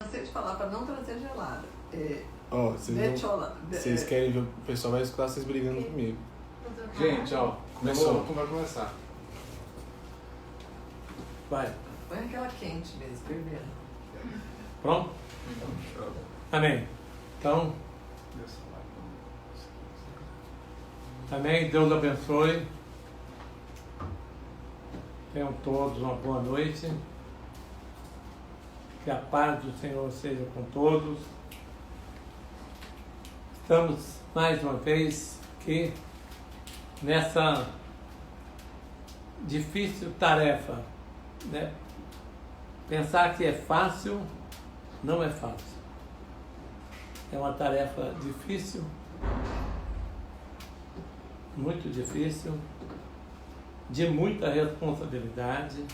Cansei de falar para não trazer gelada. Ó, vocês querem ver, o pessoal vai escutar vocês brigando comigo. Gente, ó, Começou. Vai começar. Vai. Põe aquela quente mesmo, fervendo. Pronto? Amém. Então, amém. Deus abençoe. Tenham todos uma boa noite. Que a paz do Senhor seja com todos. Estamos mais uma vez aqui nessa difícil tarefa, né? Pensar que é fácil, não é fácil. É uma tarefa difícil, muito difícil, de muita responsabilidade,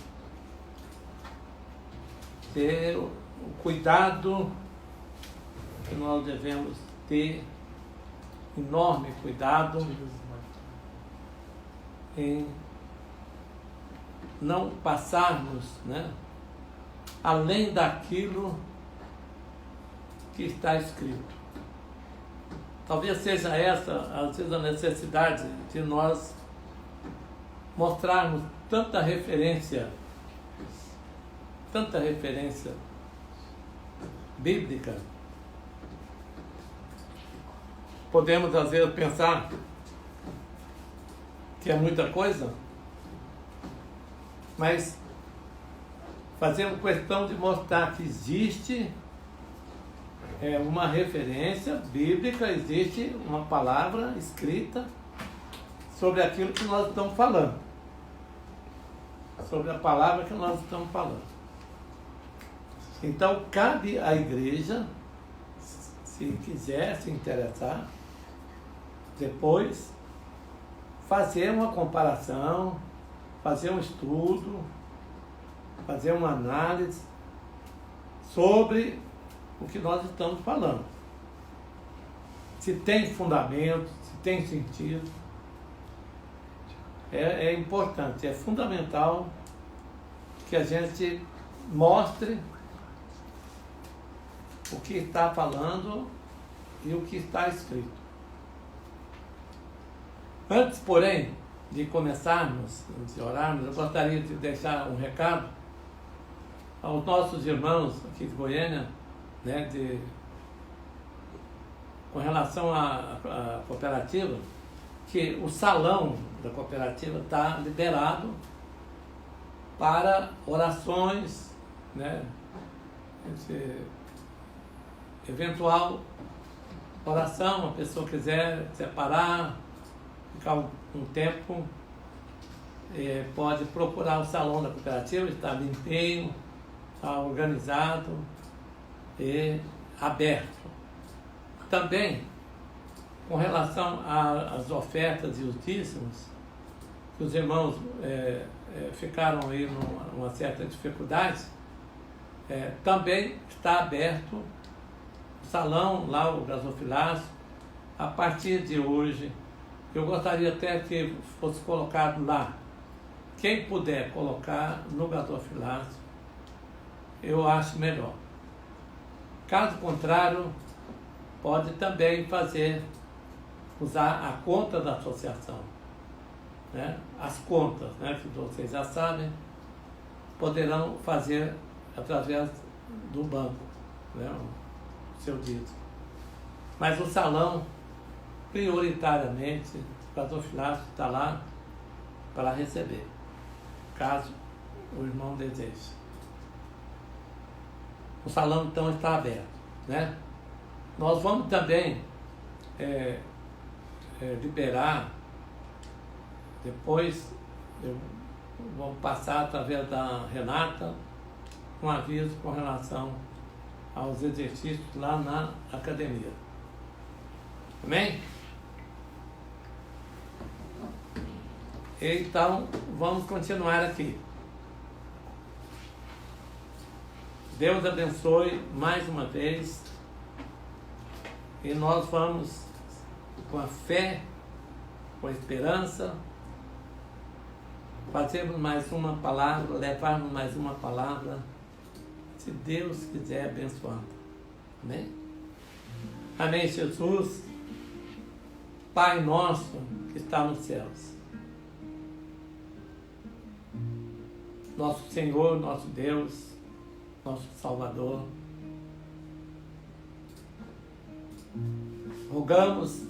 ter o cuidado que nós devemos ter, enorme cuidado em não passarmos, né, além daquilo que está escrito. Talvez seja essa, às vezes, a necessidade de nós mostrarmos tanta referência bíblica. Podemos, às vezes, pensar que é muita coisa, mas fazemos questão de mostrar que existe uma referência bíblica, existe uma palavra escrita sobre aquilo que nós estamos falando, sobre a palavra que nós estamos falando. Então, cabe à igreja, se quiser se interessar, depois fazer uma comparação, fazer um estudo, fazer uma análise sobre o que nós estamos falando. Se tem fundamento, se tem sentido. É importante, é fundamental que a gente mostre o que está falando e o que está escrito. Antes, porém, de começarmos, de orarmos, eu gostaria de deixar um recado aos nossos irmãos aqui de Goiânia, né, com relação à cooperativa, que o salão da cooperativa está liberado para orações, né, eventual oração, a pessoa quiser separar, ficar um tempo, pode procurar o salão da cooperativa, está limpinho, está organizado e aberto. Também, com relação às ofertas e os dízimos, que os irmãos ficaram aí numa certa dificuldade, também está aberto o salão, lá o gasofilácio, a partir de hoje. Eu gostaria até que fosse colocado lá. Quem puder colocar no gasofilácio, eu acho melhor. Caso contrário, pode também usar a conta da associação, né? As contas, né, que vocês já sabem, poderão fazer através do banco, né, o seu dízimo. Mas o salão, prioritariamente, o gasofilácio está lá para receber, caso o irmão deseje. O salão, então, está aberto, né? Nós vamos também liberar, depois vamos passar através da Renata um aviso com relação aos exercícios lá na academia. Amém? Então, vamos continuar aqui. Deus abençoe mais uma vez. E nós vamos, com a fé, com a esperança, fazermos mais uma palavra, levarmos mais uma palavra se Deus quiser abençoando. Amém? Amém, Jesus. Pai nosso que está nos céus. Nosso Senhor, nosso Deus, nosso Salvador. Rogamos,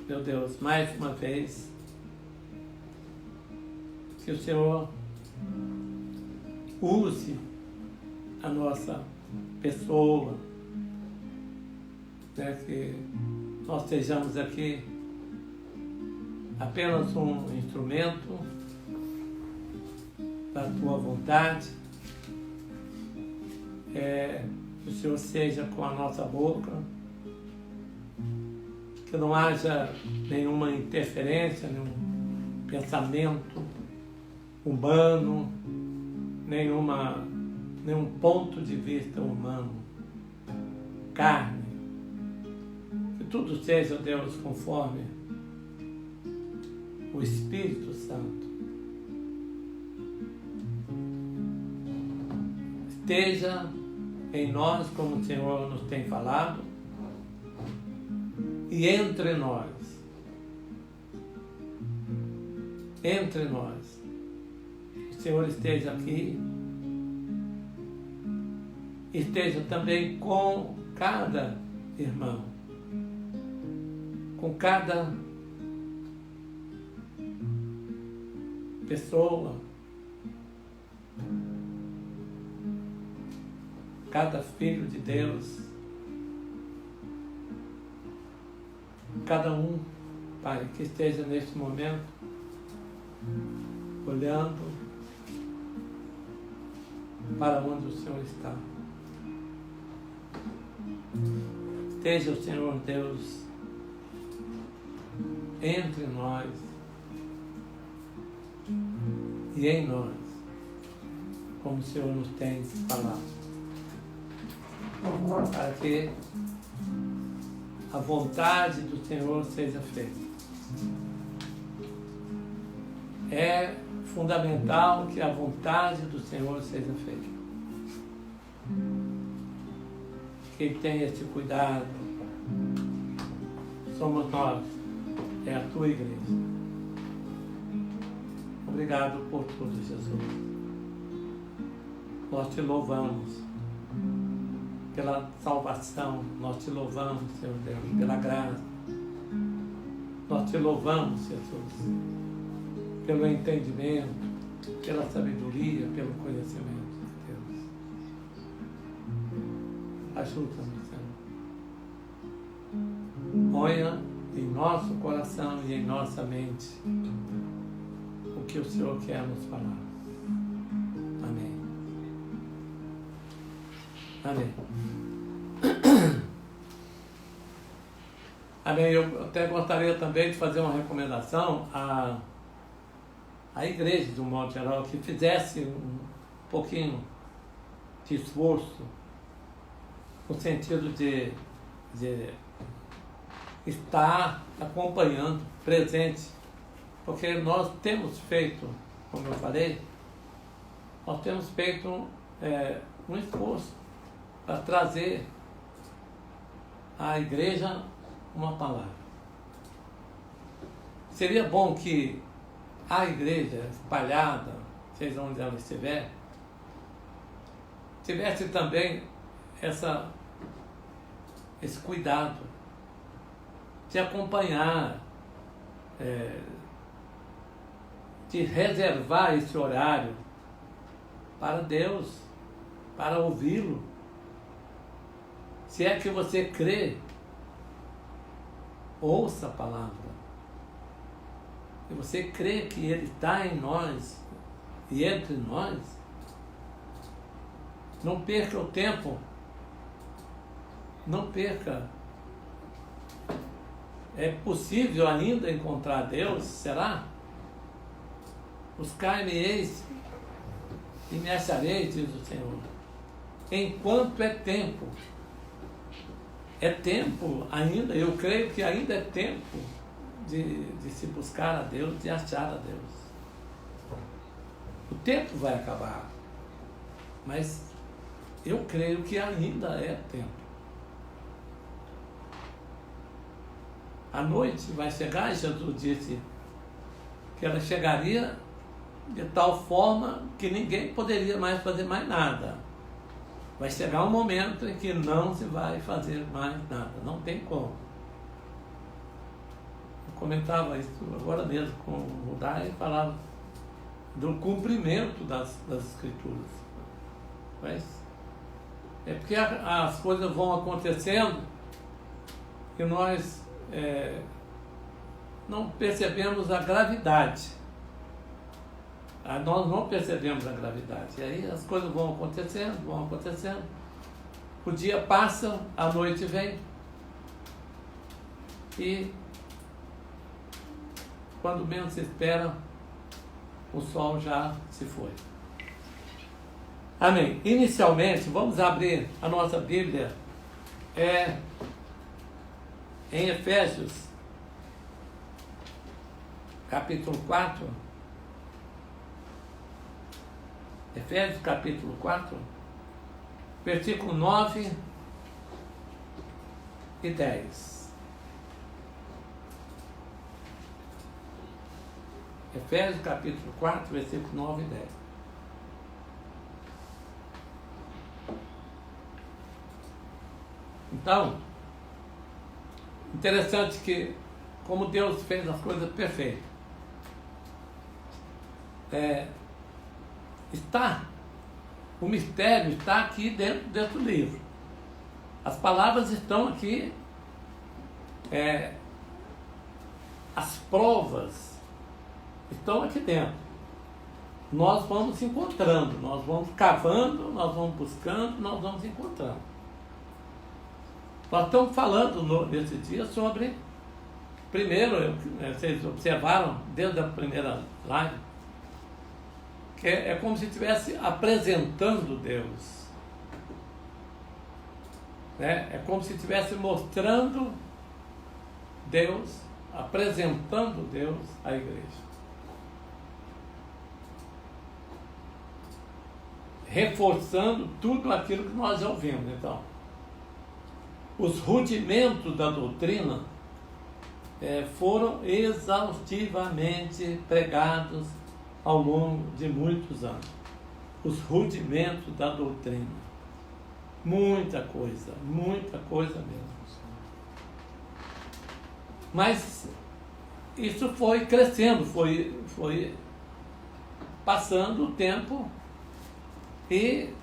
meu Deus, mais uma vez, que o Senhor use a nossa pessoa, né, que nós estejamos aqui apenas um instrumento da Tua vontade, que o Senhor seja com a nossa boca, que não haja nenhuma interferência, nenhum pensamento humano, nenhum ponto de vista humano, carne, que tudo seja, Deus, conforme o Espírito Santo. Esteja em nós, como o Senhor nos tem falado, e entre nós, o Senhor esteja aqui, esteja também com cada irmão, com cada pessoa, cada filho de Deus, cada um, Pai, que esteja neste momento olhando para onde o Senhor está. Esteja o Senhor Deus entre nós e em nós, como o Senhor nos tem falado, para que a vontade do Senhor seja feita. É fundamental que a vontade do Senhor seja feita. Quem tem esse cuidado somos nós, é a Tua igreja. Obrigado por tudo, Jesus. Nós te louvamos pela salvação, nós te louvamos, Senhor Deus, pela graça. Nós te louvamos, Jesus, pelo entendimento, pela sabedoria, pelo conhecimento de Deus. Ajuda-nos, Senhor. Ponha em nosso coração e em nossa mente o que o Senhor quer nos falar. Amém. Amém. Amém. Eu até gostaria também de fazer uma recomendação à igreja, de um modo geral, que fizesse um pouquinho de esforço no sentido de estar acompanhando, presente, porque nós temos feito, como eu falei, nós temos feito um esforço para trazer à igreja uma palavra. Seria bom que a igreja espalhada, seja onde ela estiver, tivesse também esse cuidado de acompanhar, de reservar esse horário para Deus, para ouvi-lo. Se é que você crê, ouça a palavra. Se você crê que Ele está em nós e entre nós, não perca o tempo, não perca. É possível ainda encontrar Deus? Será? Buscai-me-eis e me achareis, diz o Senhor. Enquanto é tempo. É tempo ainda, eu creio que ainda é tempo de se buscar a Deus, de achar a Deus. O tempo vai acabar, mas eu creio que ainda é tempo. A noite vai chegar, e Jesus disse que ela chegaria de tal forma que ninguém poderia mais fazer mais nada. Vai chegar um momento em que não se vai fazer mais nada, não tem como. Eu comentava isso agora mesmo com o Rudai e falava do cumprimento das Escrituras. Mas é porque as coisas vão acontecendo e nós não percebemos a gravidade. Nós não percebemos a gravidade. E aí as coisas vão acontecendo. O dia passa, a noite vem. E quando menos se espera, o sol já se foi. Amém. Inicialmente, vamos abrir a nossa Bíblia em Efésios, capítulo 4. Efésios, capítulo 4, versículo 9 e 10. Efésios, capítulo 4, versículo 9 e 10. Então, interessante que, como Deus fez as coisas perfeitas, o mistério está aqui dentro do livro. As palavras estão aqui, as provas estão aqui dentro. Nós vamos se encontrando, nós vamos cavando, nós vamos buscando, nós vamos encontrando. Nós estamos falando nesse dia sobre, primeiro, vocês observaram desde a primeira live, que é como se estivesse apresentando Deus. É como se estivesse mostrando Deus, apresentando Deus à igreja. Reforçando tudo aquilo que nós já ouvimos. Então, os rudimentos da doutrina foram exaustivamente pregados ao longo de muitos anos. Os rudimentos da doutrina. Muita coisa mesmo. Mas isso foi crescendo, foi passando o tempo e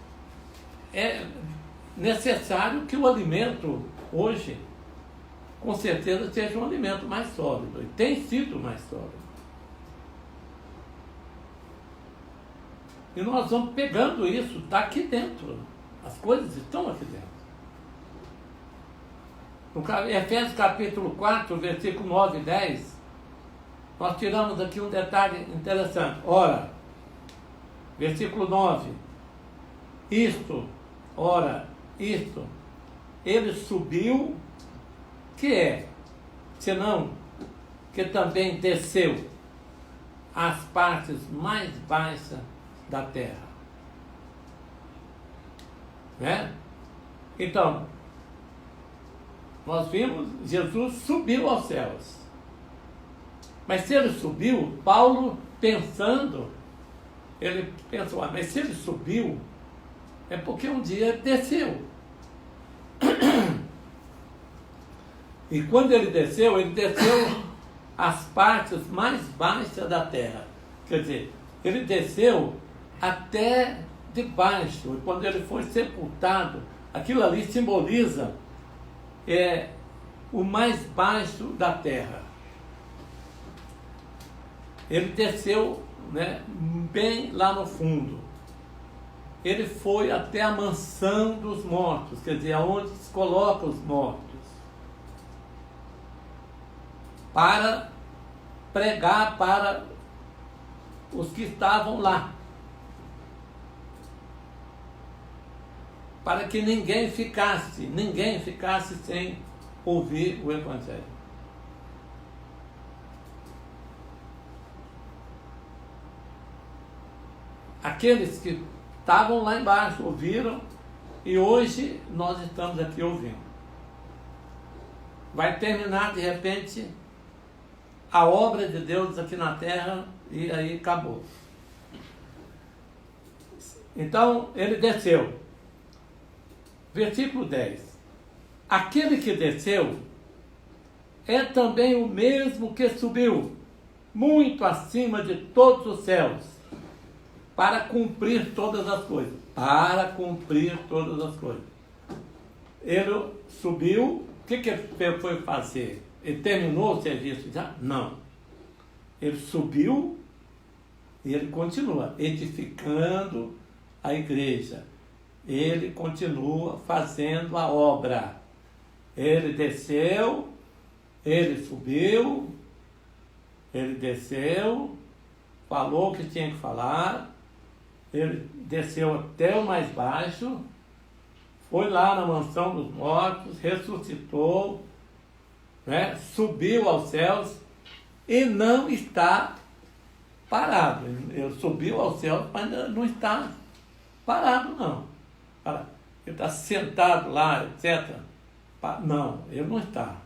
é necessário que o alimento hoje, com certeza, seja um alimento mais sólido. E tem sido mais sólido. E nós vamos pegando isso, está aqui dentro. As coisas estão aqui dentro. No Efésios capítulo 4, versículo 9 e 10, nós tiramos aqui um detalhe interessante. Ora, versículo 9, isto, ele subiu, que é, senão que também desceu às partes mais baixas da terra. Então, nós vimos, Jesus subiu aos céus. Mas se ele subiu, Paulo pensando, ele pensou, mas se ele subiu, é porque um dia ele desceu. E quando ele desceu às partes mais baixas da terra. Quer dizer, ele desceu até debaixo. E quando ele foi sepultado, aquilo ali simboliza o mais baixo da terra. Ele desceu, bem lá no fundo. Ele foi até a mansão dos mortos, quer dizer, aonde se coloca os mortos, para pregar para os que estavam lá, para que ninguém ficasse sem ouvir o Evangelho. Aqueles que estavam lá embaixo, ouviram, E hoje nós estamos aqui ouvindo. Vai terminar de repente a obra de Deus aqui na terra e aí acabou. Então ele desceu. Versículo 10. Aquele que desceu é também o mesmo que subiu muito acima de todos os céus, para cumprir todas as coisas. Para cumprir todas as coisas. Ele subiu, o que ele foi fazer? Ele terminou o serviço já? Não. Ele subiu e ele continua edificando a igreja. Ele continua fazendo a obra. Ele desceu, ele subiu, ele desceu, falou o que tinha que falar, ele desceu até o mais baixo, foi lá na mansão dos mortos, ressuscitou, né, subiu aos céus e não está parado. Ele subiu aos céus, mas não está parado, não. Ele está sentado lá, etc. Não, ele não está.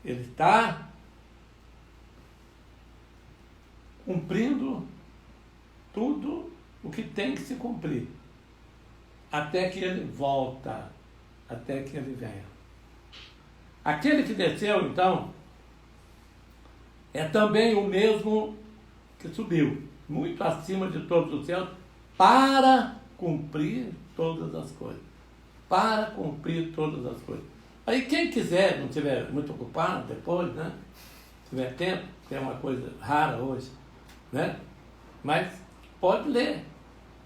Ele está cumprindo tudo o que tem que se cumprir, até que ele volta, até que ele venha. Aquele que desceu, então, é também o mesmo que subiu, muito acima de todos os céus, para cumprir todas as coisas. Para cumprir todas as coisas. Aí quem quiser, não estiver muito ocupado depois, né? Se tiver tempo, que é uma coisa rara hoje, né? Mas pode ler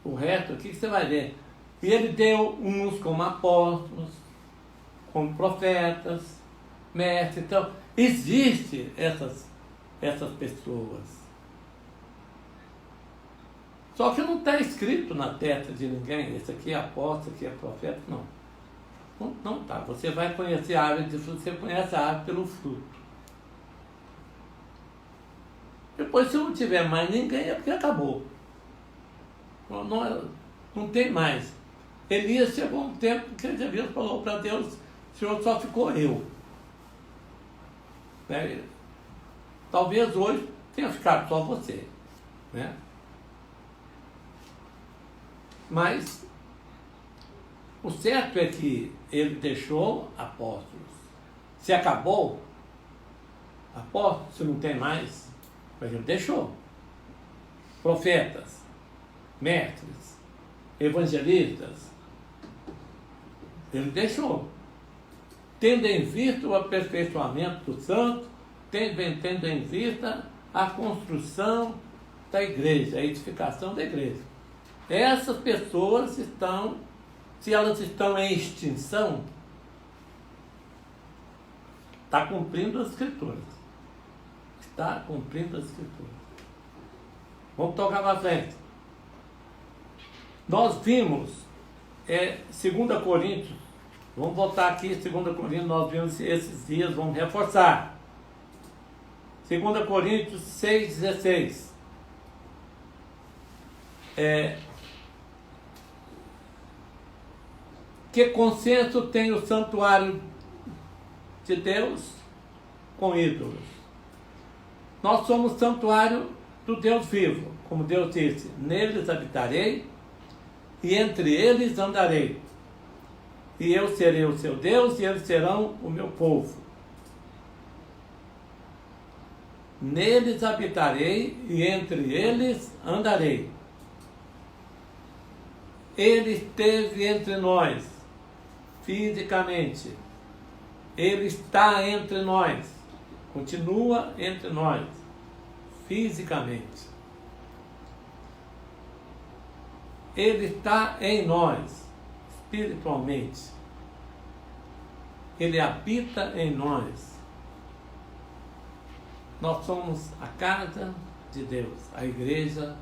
o resto aqui que você vai ler. E ele deu uns como apóstolos, como profetas, mestres. Então, existem essas pessoas. Só que não está escrito na testa de ninguém, esse aqui é apóstolo, esse aqui é profeta, não. Não está. Você vai conhecer a árvore, você conhece a árvore pelo fruto. Depois, se não tiver mais ninguém, é porque acabou. Não tem mais. Elias chegou um tempo que Elias falou para Deus, Senhor, só ficou eu. Né? Talvez hoje tenha ficado só você. Né? Mas o certo é que ele deixou apóstolos. Se acabou, apóstolos, se não tem mais, mas ele deixou. Profetas, mestres, evangelistas, ele deixou. Tendo em vista o aperfeiçoamento do santo, tendo em vista a construção da igreja, a edificação da igreja. Essas pessoas estão, se elas estão em extinção, está cumprindo as Escrituras. Está cumprindo as Escrituras. Vamos tocar para frente. Nós vimos, 2 Coríntios, vamos voltar aqui, 2 Coríntios, nós vimos esses dias, vamos reforçar. 2 Coríntios 6,16. Que consenso tem o santuário de Deus com ídolos? Nós somos santuário do Deus vivo, como Deus disse, neles habitarei e entre eles andarei. E eu serei o seu Deus e eles serão o meu povo. Neles habitarei e entre eles andarei. Ele esteve entre nós, fisicamente. Ele está entre nós, continua entre nós, fisicamente. Ele está em nós, espiritualmente. Ele habita em nós. Nós somos a casa de Deus, a igreja.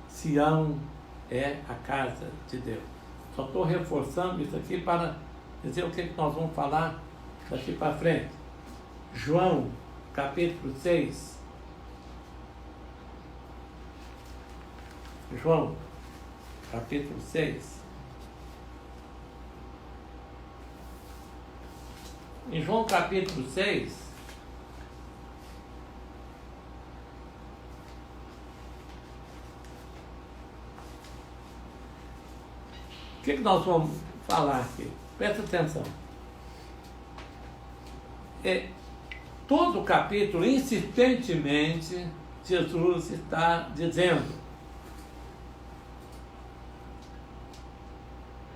Sião é a casa de Deus. Só estou reforçando isso aqui para dizer o que nós vamos falar daqui para frente. João, capítulo 6. João, capítulo 6. Em João capítulo 6, o que nós vamos falar aqui? Presta atenção. Todo o capítulo, insistentemente, Jesus está dizendo.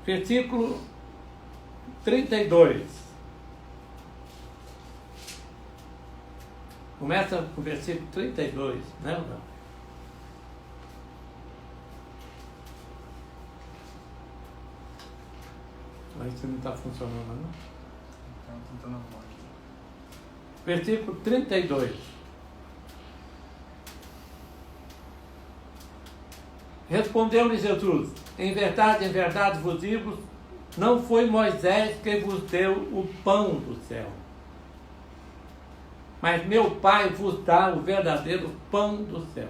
Versículo 32. Começa com o versículo 32, né ou não? Mas isso não está funcionando, não? Estava tentando arrumar aqui. Versículo 32. Respondeu-lhe Jesus: em verdade vos digo, não foi Moisés que vos deu o pão do céu, mas meu Pai vos dá o verdadeiro pão do céu.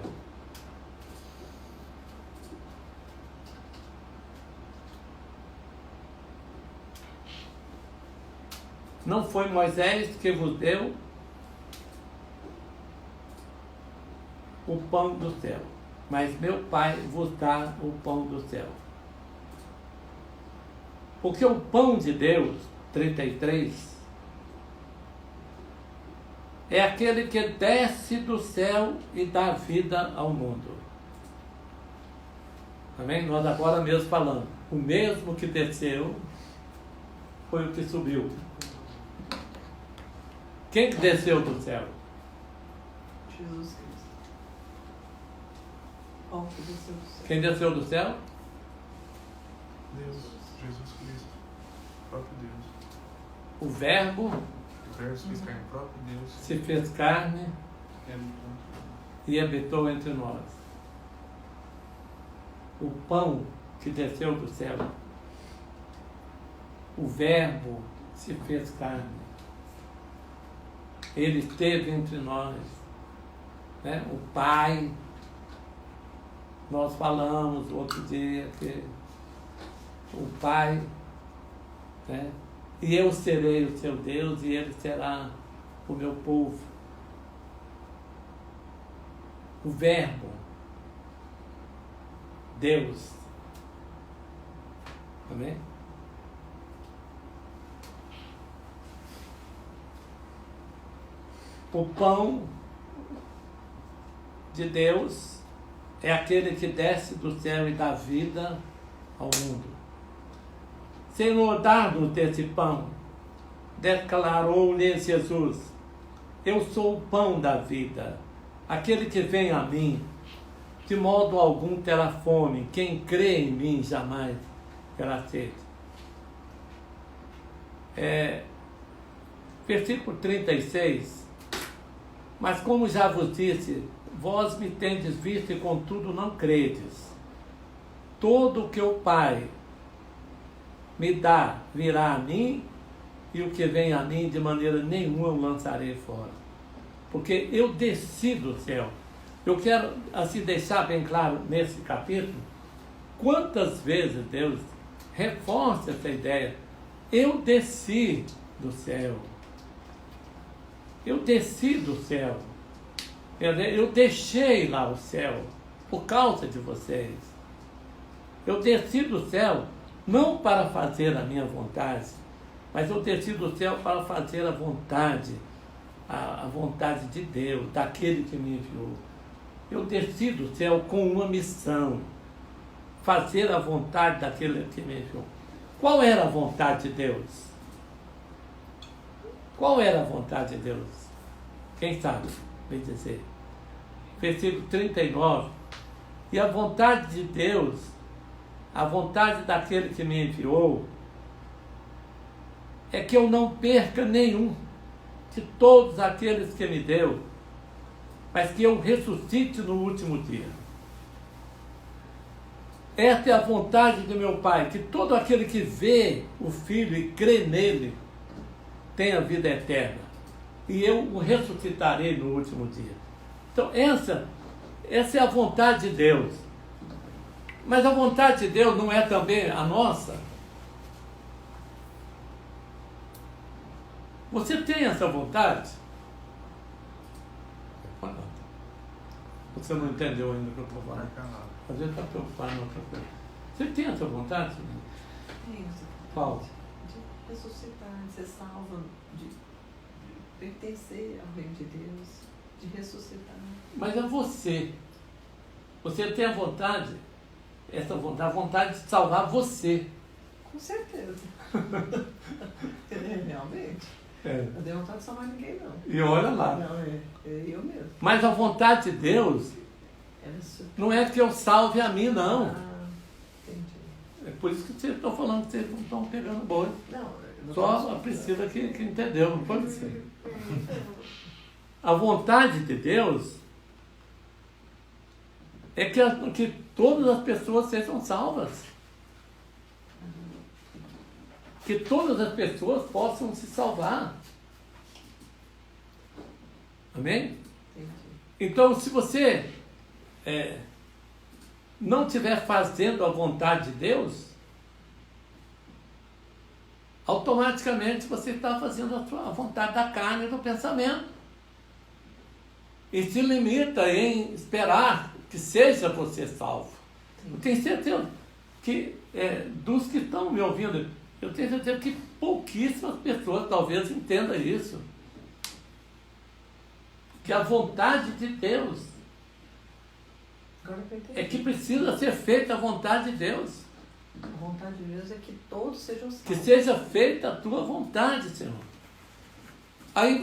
Não foi Moisés que vos deu o pão do céu, mas meu Pai vos dá o pão do céu. Porque o pão de Deus, 33, é aquele que desce do céu e dá vida ao mundo. Amém? Nós agora mesmo falando, o mesmo que desceu foi o que subiu. Quem que desceu do céu? Jesus Cristo. Bom, que desceu do céu. Quem desceu do céu? Deus, Jesus Cristo, o próprio Deus. O Verbo O Verbo se fez carne, o próprio Deus. se fez carne e habitou entre nós. O pão que desceu do céu. O Verbo se fez carne. Ele esteve entre nós. Né? O Pai, nós falamos outro dia que o Pai, né? E eu serei o seu Deus e ele será o meu povo. O Verbo, Deus. Amém? O pão de Deus é aquele que desce do céu e dá vida ao mundo. Senhor, dá-nos desse pão. Declarou-lhe Jesus: eu sou o pão da vida. Aquele que vem a mim, de modo algum terá fome. Quem crê em mim jamais terá sede. Versículo 36. Mas como já vos disse, vós me tendes visto e contudo não credes. Todo o que o Pai me dá virá a mim, e o que vem a mim de maneira nenhuma eu lançarei fora. Porque eu desci do céu. Eu quero assim deixar bem claro nesse capítulo, quantas vezes Deus reforça essa ideia. Eu desci do céu. Eu desci do céu. Eu deixei lá o céu por causa de vocês. Eu desci do céu não para fazer a minha vontade, mas eu desci do céu para fazer a vontade de Deus, daquele que me enviou. Eu desci do céu com uma missão: fazer a vontade daquele que me enviou. Qual era a vontade de Deus? Qual era a vontade de Deus? Quem sabe? Vem dizer. Versículo 39. E a vontade de Deus, a vontade daquele que me enviou, é que eu não perca nenhum de todos aqueles que me deu, mas que eu ressuscite no último dia. Esta é a vontade do meu Pai, que todo aquele que vê o Filho e crê nele tenha vida eterna, e eu o ressuscitarei no último dia. Então essa é a vontade de Deus. Mas a vontade de Deus não é também a nossa? Você tem essa vontade? Você não entendeu ainda o que eu estou falando. Às vezes está preocupado em outra coisa. Você tem essa vontade? Tenho essa vontade. Qual? De ressuscitar, de ser salva, de pertencer ao reino de Deus, de ressuscitar. Mas é você. Você tem a vontade, a vontade de salvar você. Com certeza. Realmente. Não deu vontade de salvar ninguém, não. E olha lá. Não, é eu mesmo. Mas a vontade de Deus não é que eu salve a mim, não. Ah, entendi. É por isso que vocês estão falando que vocês não estão pegando boi. Não Só a Priscila que entendeu, não pode ser. A vontade de Deus é que todas as pessoas sejam salvas. Que todas as pessoas possam se salvar. Amém? Entendi. Então, se você não estiver fazendo a vontade de Deus, automaticamente você está fazendo a vontade da carne e do pensamento. E se limita em esperar que seja você salvo. Eu tenho certeza que dos que estão me ouvindo, eu tenho certeza que pouquíssimas pessoas talvez entendam isso. Que a vontade de Deus Agora que eu entendi. é que precisa ser feita a vontade de Deus. A vontade de Deus é que todos sejam salvos. Que seja feita a tua vontade, Senhor. Aí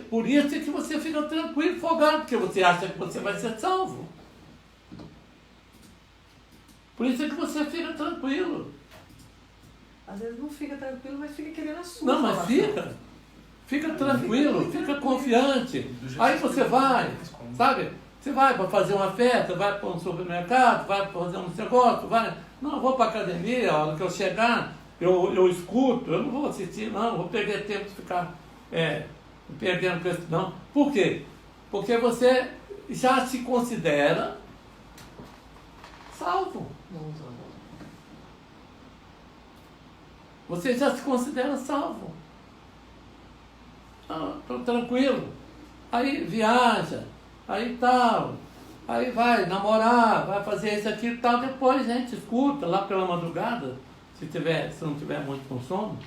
por isso é que você fica tranquilo e folgado, porque você acha que você vai ser salvo. Por isso é que você fica tranquilo. Às vezes não fica tranquilo, mas fica querendo a sua Não, mas salvação. fica tranquilo, fica confiante. Aí você vai, sabe? Você vai para fazer uma festa, vai para um supermercado, vai para fazer um negócio, vai. Não, eu vou para a academia, a hora que eu chegar, eu escuto, eu não vou assistir, não vou perder tempo de ficar perdendo tempo, não. Por quê? Porque você já se considera salvo. Você já se considera salvo. Estou tranquilo. Aí viaja, aí tal, aí vai namorar, vai fazer isso aqui e tal. Depois, gente, escuta lá pela madrugada, se não tiver muito com sono.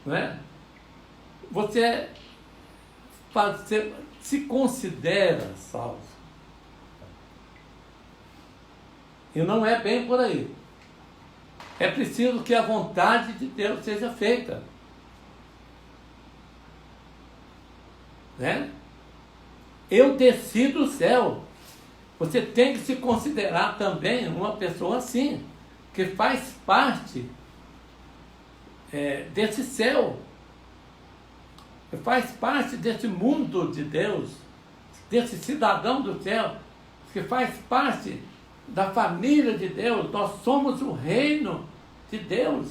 Não é? Você se considera salvo. E não é bem por aí. É preciso que a vontade de Deus seja feita. Né? Eu desci do céu. Você tem que se considerar também uma pessoa assim, que faz parte desse céu, que faz parte desse mundo de Deus, desse cidadão do céu, que faz parte da família de Deus. Nós somos o reino de Deus.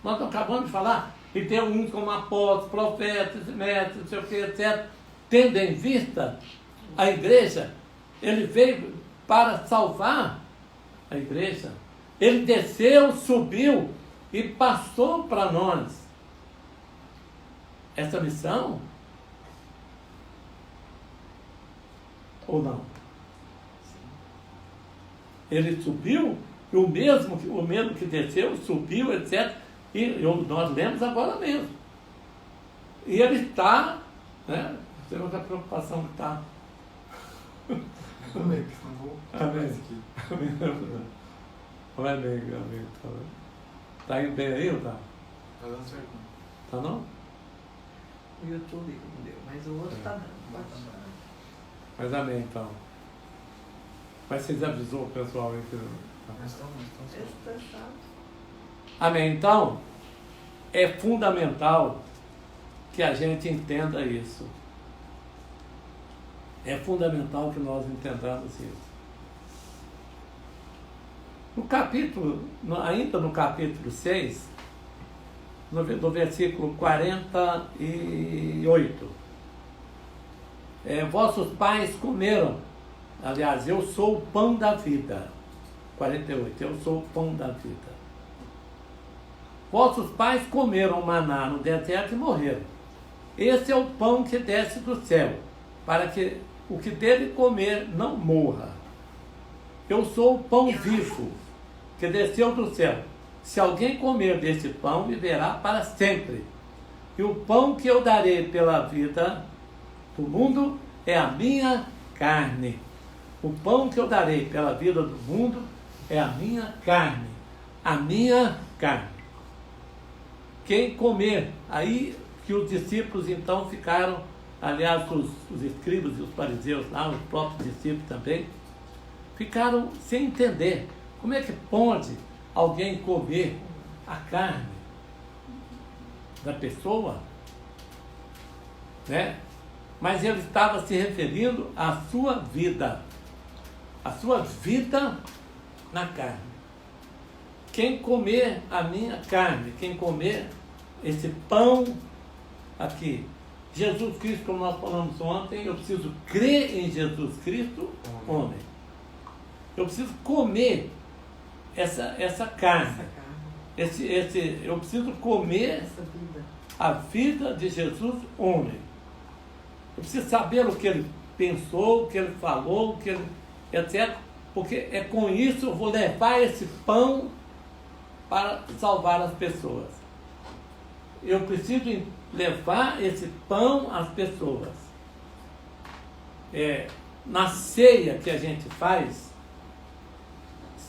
Nós acabamos de falar, e tem uns como apóstolos, profetas, mestres, não sei o que, etc. Tendo em vista a igreja, ele veio para salvar a igreja. Ele desceu, subiu e passou para nós essa missão. Ou não? Ele subiu, e o mesmo que desceu, subiu, etc. E nós lemos agora mesmo. E ele está, né? Você não tem preocupação que está. Amém, que não vou Amém. aqui. Amém, amém. Está indo bem aí ou tá? Tá dando certo. Tá não? O YouTube não deu, mas o outro está dando. Mas amém, então. Mas vocês avisou o pessoal aí que... Mas estamos certo. Amém. Então, é fundamental que a gente entenda isso. É fundamental que nós entendamos isso. Ainda no capítulo 6, no versículo 48, vossos pais comeram, aliás, eu sou o pão da vida. 48, eu sou o pão da vida. Vossos pais comeram maná no deserto e morreram. Esse é o pão que desce do céu, para que o que dele comer não morra. Eu sou o pão vivo, que desceu do céu. Se alguém comer desse pão, viverá para sempre. E o pão que eu darei pela vida do mundo é a minha carne. O pão que eu darei pela vida do mundo é a minha carne. A minha carne. Quem comer, aí que os discípulos então ficaram, aliás, os escribas e os fariseus lá, os próprios discípulos também, ficaram sem entender como é que pode alguém comer a carne da pessoa, né? Mas ele estava se referindo à sua vida na carne. Quem comer a minha carne, quem comer esse pão aqui, Jesus Cristo, como nós falamos ontem, eu preciso crer em Jesus Cristo, homem. Eu preciso comer essa carne. Eu preciso comer a vida de Jesus, homem. Eu preciso saber o que ele pensou, o que ele falou, o que ele, etc. Porque é com isso eu vou levar esse pão para salvar as pessoas. Eu preciso levar esse pão às pessoas. Na ceia que a gente faz,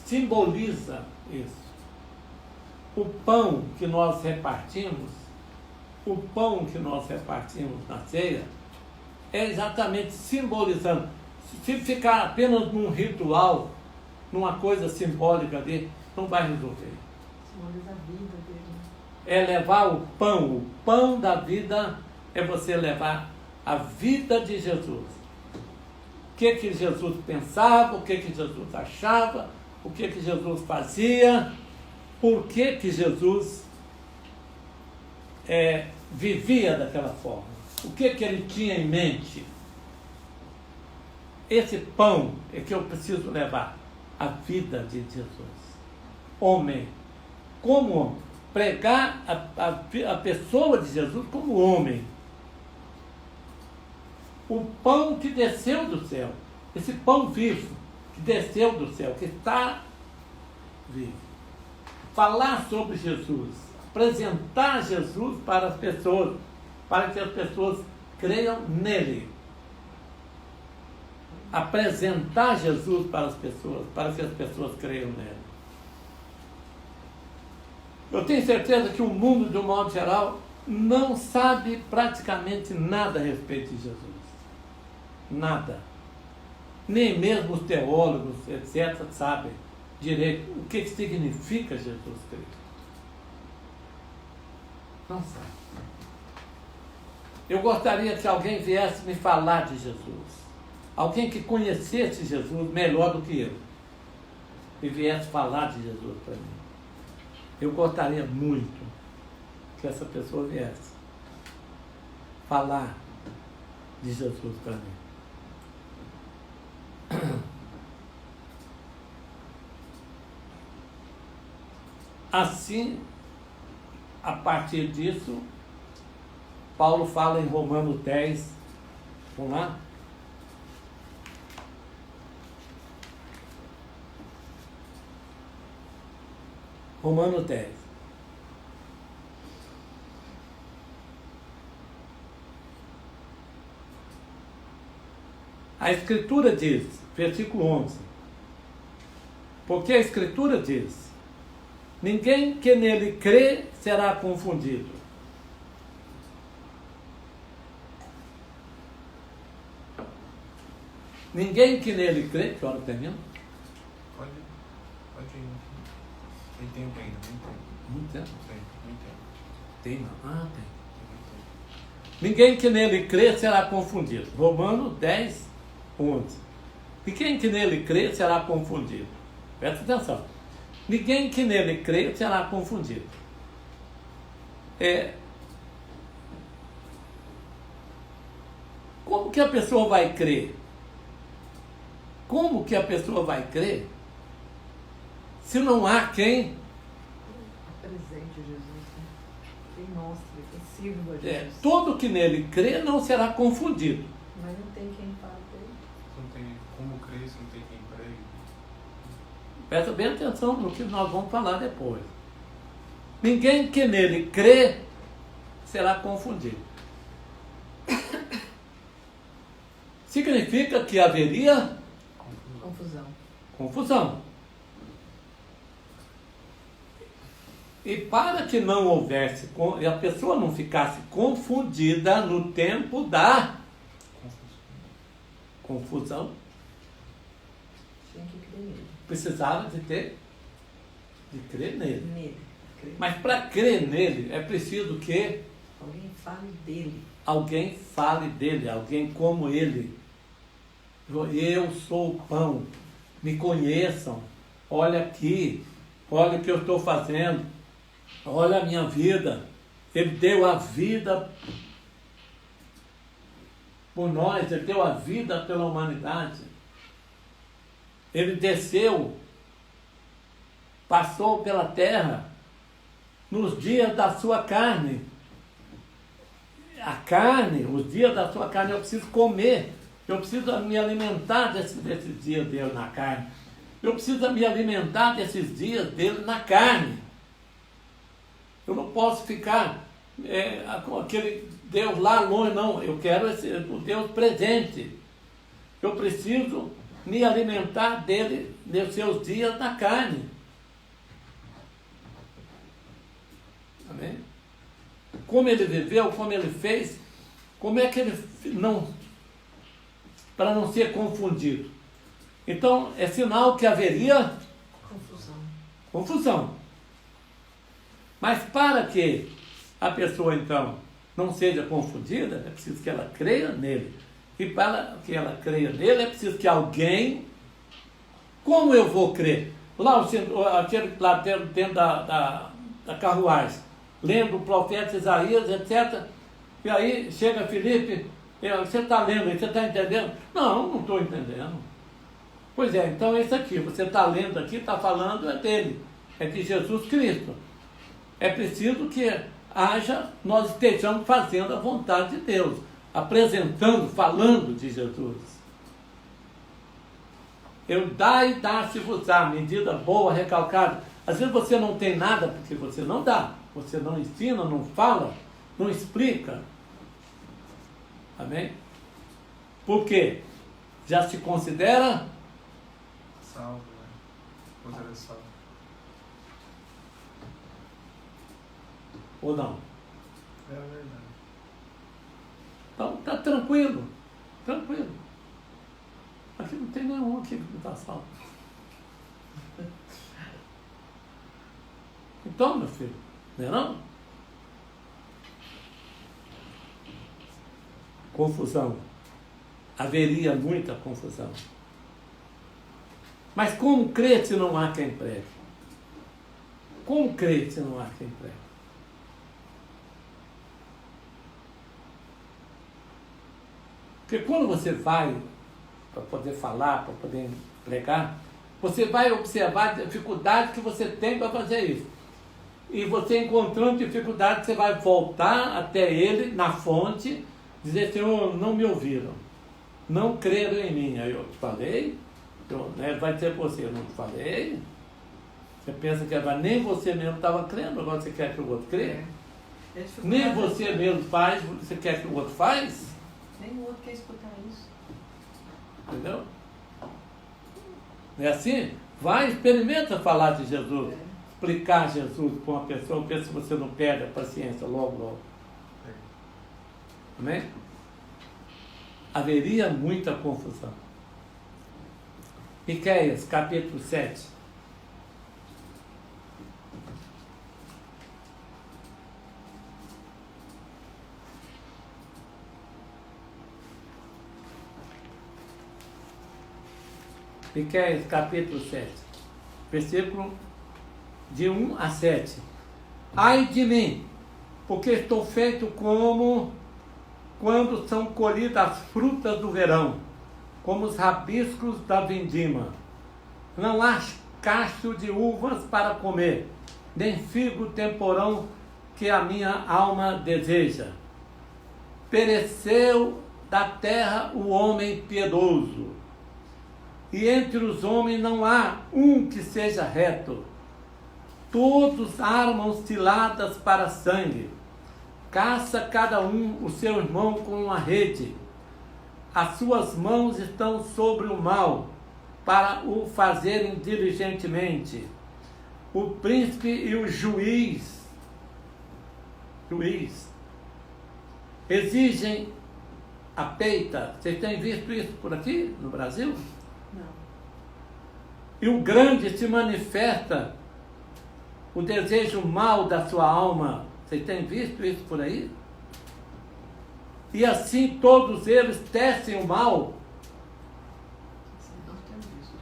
simboliza isso. O pão que nós repartimos na ceia, é exatamente simbolizando. Se ficar apenas num ritual, numa coisa simbólica ali, não vai resolver. Simboliza a vida dele. É levar o pão da vida é você levar a vida de Jesus. O que Jesus pensava, o que Jesus achava, o que Jesus fazia, por que Jesus vivia daquela forma, o que ele tinha em mente. Esse pão é que eu preciso levar, a vida de Jesus. Homem, como homem. Pregar a pessoa de Jesus como homem. O pão que desceu do céu, esse pão vivo que desceu do céu, que está vivo. Falar sobre Jesus, apresentar Jesus para as pessoas, para que as pessoas creiam nele. Apresentar Jesus para as pessoas, para que as pessoas creiam nele. Eu tenho certeza que o mundo, de um modo geral, não sabe praticamente nada a respeito de Jesus. Nada. Nem mesmo os teólogos, etc., sabem direito o que significa Jesus Cristo. Não sabe. Eu gostaria que alguém viesse me falar de Jesus. Alguém que conhecesse Jesus melhor do que eu. E viesse falar de Jesus para mim. Eu gostaria muito que essa pessoa viesse falar de Jesus para mim. Assim, a partir disso, Paulo fala em Romanos 10. Vamos lá? Romanos 10. A Escritura diz, versículo 11, porque a Escritura diz, ninguém que nele crê será confundido. Ninguém que nele crê, que hora termina? Pode ir. Tem tempo ainda, tem tempo. Muito tempo? Muito tempo. Tem, não? Ah, tem. Ninguém que nele crê será confundido. Romanos 10, 11. Ninguém que nele crê será confundido. Presta atenção. Ninguém que nele crê será confundido. Como que a pessoa vai crer? Como que a pessoa vai crer se não há quem Apresente Jesus. mostre, que sirva a Jesus. Todo que nele crê não será confundido. Mas não tem quem fale dele. Não tem como crer se não tem quem pregue. Presta bem atenção no que nós vamos falar depois. Ninguém que nele crê será confundido. Significa que haveria confusão. E para que não houvesse, e a pessoa não ficasse confundida no tempo da confusão, tinha que crer nele. precisava de crer nele. Crer. Mas para crer nele é preciso que Alguém fale dele. Alguém como ele. Eu sou o pão, me conheçam, olha aqui, olha o que eu estou fazendo, olha a minha vida. Ele deu a vida por nós, ele deu a vida pela humanidade. Ele desceu, passou pela terra nos dias da sua carne. A carne, os dias da sua carne, eu preciso comer. Eu preciso me alimentar desses dias dele na carne. Eu preciso me alimentar desses dias dele na carne. Eu não posso ficar com aquele Deus lá longe, não. Eu quero o Deus presente. Eu preciso me alimentar dele nos seus dias na carne. Amém? Como ele viveu, como ele fez, como é que ele não... para não ser confundido. Então, é sinal que haveria confusão. Mas para que a pessoa, então, não seja confundida, é preciso que ela creia nele. E para que ela creia nele, é preciso que alguém... Como eu vou crer? Lá, aquele lá dentro da carruagem, lendo o profeta Isaías, etc. E aí chega Filipe... Você está lendo, você está entendendo? Não estou entendendo. Pois é, então esse aqui, você está lendo aqui, está falando, é dele, é de Jesus Cristo. É preciso que nós estejamos fazendo a vontade de Deus, apresentando, falando de Jesus. Eu dá-se-vos-á, medida boa, recalcada. Às vezes você não tem nada porque você não dá, você não ensina, não fala, não explica. Amém? Por quê? Já se considera salvo, né? Considera salvo. Ou não? É a verdade. Então, está tranquilo. Tranquilo. Aqui não tem nenhum aqui que não está salvo. Então, meu filho, não é não? Confusão. Haveria muita confusão. Mas como crer se não há quem pregue? Como crer se não há quem pregue? Porque quando você vai para poder falar, para poder pregar, você vai observar a dificuldade que você tem para fazer isso. E você encontrando dificuldade, você vai voltar até ele, na fonte, dizer, Senhor, não me ouviram, não creram em mim. Aí eu te falei, vai dizer você, eu não te falei. Você pensa que nem você mesmo estava crendo, agora você quer que o outro crê? Nem você mesmo faz, você quer que o outro faz? Nem o outro quer escutar isso. Entendeu? É assim? Vai, experimenta falar de Jesus, explicar Jesus para uma pessoa, pensa se você não perde a paciência logo. Amém? Haveria muita confusão. Miqueias, capítulo 7. Miqueias, capítulo 7, versículo de 1 a 7. Ai de mim, porque estou feito como quando são colhidas as frutas do verão, como os rabiscos da vindima. Não há cacho de uvas para comer, nem figo temporão que a minha alma deseja. Pereceu da terra o homem piedoso, e entre os homens não há um que seja reto. Todos armam ciladas para sangue, caça cada um o seu irmão com uma rede. As suas mãos estão sobre o mal, para o fazerem diligentemente. O príncipe e o juiz exigem a peita. Vocês têm visto isso por aqui, no Brasil? Não. E o grande se manifesta o desejo mau da sua alma. Vocês têm visto isso por aí? E assim todos eles tecem o mal. Não tenho visto.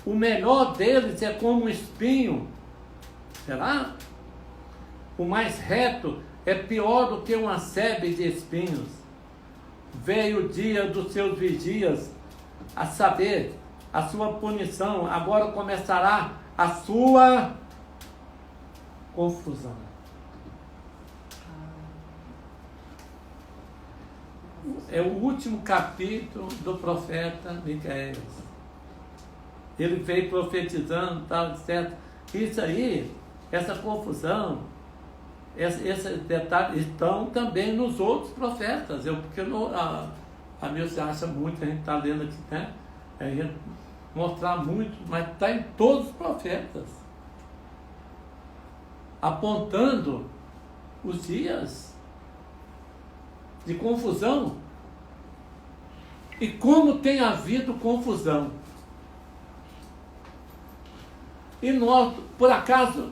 O melhor deles é como um espinho. Será? O mais reto é pior do que uma sebe de espinhos. Veio o dia dos seus vigias, a saber, a sua punição. Agora começará a sua confusão. É o último capítulo do profeta Miqueias. Ele veio profetizando, tal, etc. Isso aí, essa confusão, esse detalhe, estão também nos outros profetas. Porque a Milce acha muito, a gente está lendo aqui, né? A gente mostrar muito, mas está em todos os profetas, apontando os dias de confusão. E como tem havido confusão. E nós, por acaso,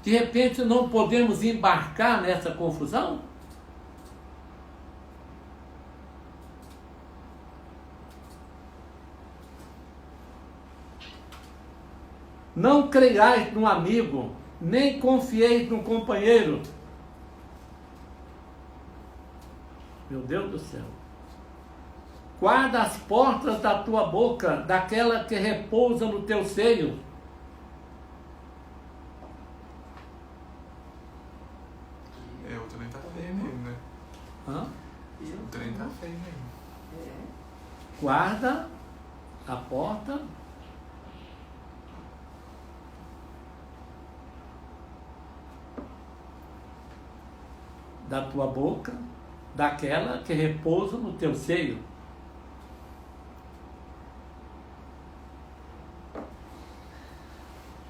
de repente não podemos embarcar nessa confusão? Não creiais num amigo, nem confieis num companheiro. Meu Deus do céu. Guarda as portas da tua boca, daquela que repousa no teu seio. O trem tá feio mesmo, né? O trem tá feio mesmo. Guarda a porta da tua boca, daquela que repousa no teu seio.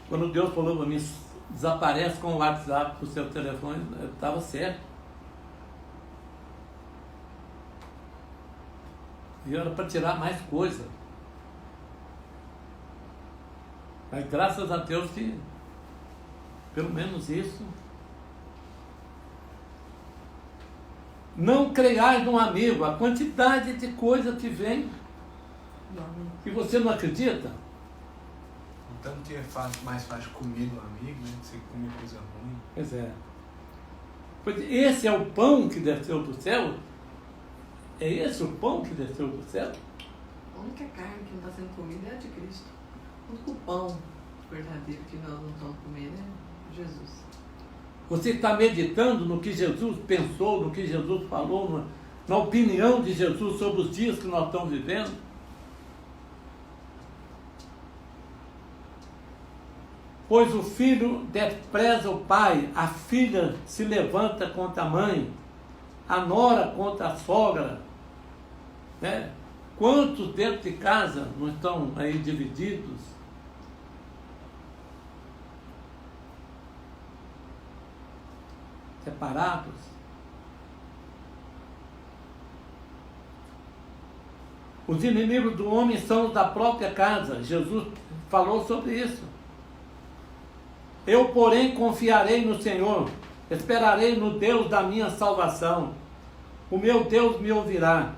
Quando Deus falou para mim, desaparece com o WhatsApp do seu telefone, eu estava certo. E era para tirar mais coisa. Mas graças a Deus que, pelo menos isso. Não creiais num amigo, a quantidade de coisa que vem e você não acredita. Tanto que é mais fácil comer do amigo, né? Você comer coisa ruim. Pois é. Pois esse é o pão que desceu do céu? É esse o pão que desceu do céu? A única carne que não está sendo comida é a de Cristo. O único pão verdadeiro que nós não estamos comendo é Jesus. Você está meditando no que Jesus pensou, no que Jesus falou, na opinião de Jesus sobre os dias que nós estamos vivendo? Pois o filho despreza o pai, a filha se levanta contra a mãe, a nora contra a sogra. Né? Quantos dentro de casa não estão aí divididos? Separados? Os inimigos do homem são os da própria casa. Jesus falou sobre isso. Eu, porém, confiarei no Senhor, esperarei no Deus da minha salvação. O meu Deus me ouvirá.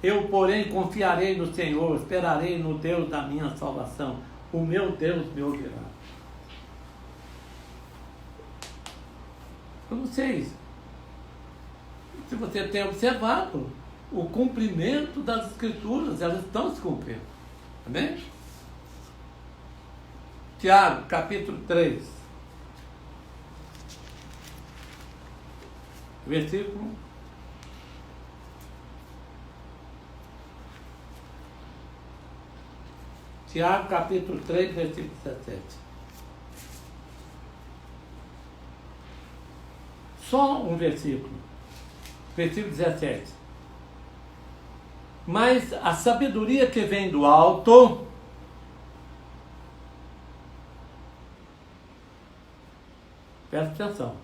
Eu, porém, confiarei no Senhor, esperarei no Deus da minha salvação. O meu Deus me ouvirá. Eu não sei se você tem observado o cumprimento das Escrituras, elas estão se cumprindo. Amém? Tiago, capítulo 3. Versículo. Tiago, capítulo 3, versículo 17. Só um versículo. Versículo 17. Mas a sabedoria que vem do alto presta atenção.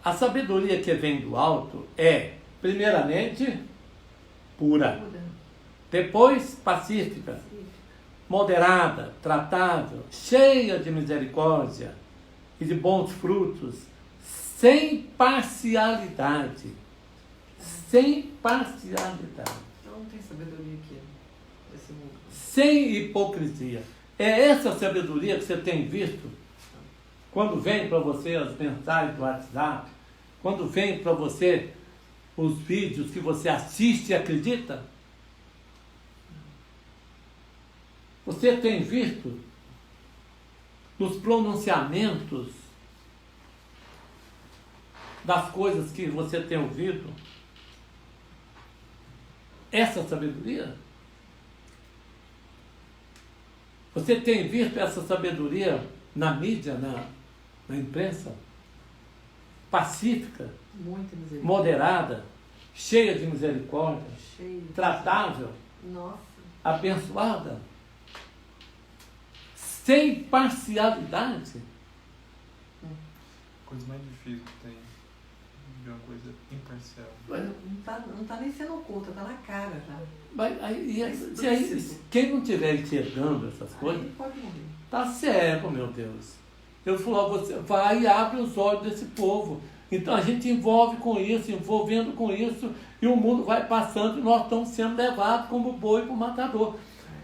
A sabedoria que vem do alto é, primeiramente, pura. Depois, pacífica, moderada, tratável, cheia de misericórdia e de bons frutos, sem parcialidade. Sem parcialidade. Não tem sabedoria aqui nesse mundo. Sem hipocrisia. É essa sabedoria que você tem visto quando vem para você as mensagens do WhatsApp, quando vem para você os vídeos que você assiste e acredita? Você tem visto nos pronunciamentos das coisas que você tem ouvido essa sabedoria? Você tem visto essa sabedoria na mídia, na imprensa? Pacífica, moderada, cheia de misericórdia, tratável, abençoada, sem parcialidade. Coisa mais difícil que tem de uma coisa imparcial. Não tá nem sendo oculta, tá na cara já. Mas quem não estiver enxergando essas coisas, pode morrer. Tá cego, meu Deus. Eu falo, você vai e abre os olhos desse povo. Então a gente envolve com isso, envolvendo com isso, e o mundo vai passando e nós estamos sendo levados como boi para o matador.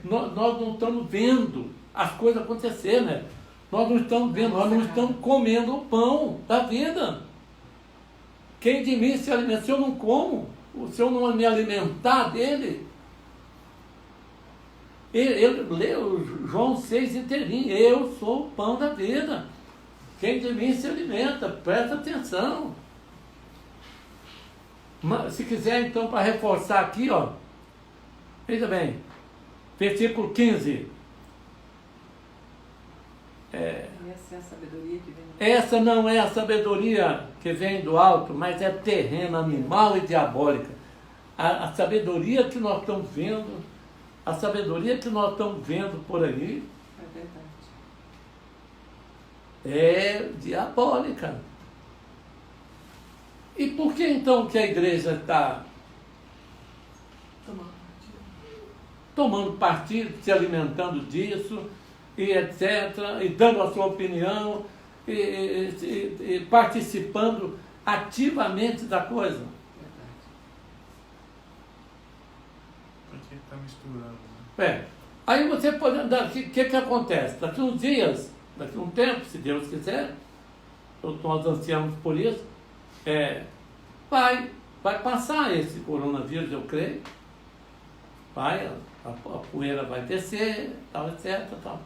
Nós não estamos vendo as coisas acontecer, né? Nós não estamos vendo, nós não estamos comendo o pão da vida. Quem de mim se alimenta? Se eu não como, se eu não me alimentar dele, ele leu João 6 inteirinho, eu sou o pão da vida. Quem de mim se alimenta, presta atenção. Mas, se quiser então, para reforçar aqui, ó, veja bem, versículo 15. Essa é a sabedoria que vem do alto. Essa não é a sabedoria que vem do alto, mas é terrena, animal e diabólica. A sabedoria que nós estamos vendo, a sabedoria que nós estamos vendo por aí, é diabólica. E por que então que a igreja está tomando partido, se alimentando disso, e etc., e dando a sua opinião, e participando ativamente da coisa? Porque está misturando. Aí você pode andar, o que acontece? Daqui uns dias, daqui um tempo, se Deus quiser, nós ansiamos por isso, vai passar esse coronavírus, eu creio, a poeira vai descer, tal, etc., tal.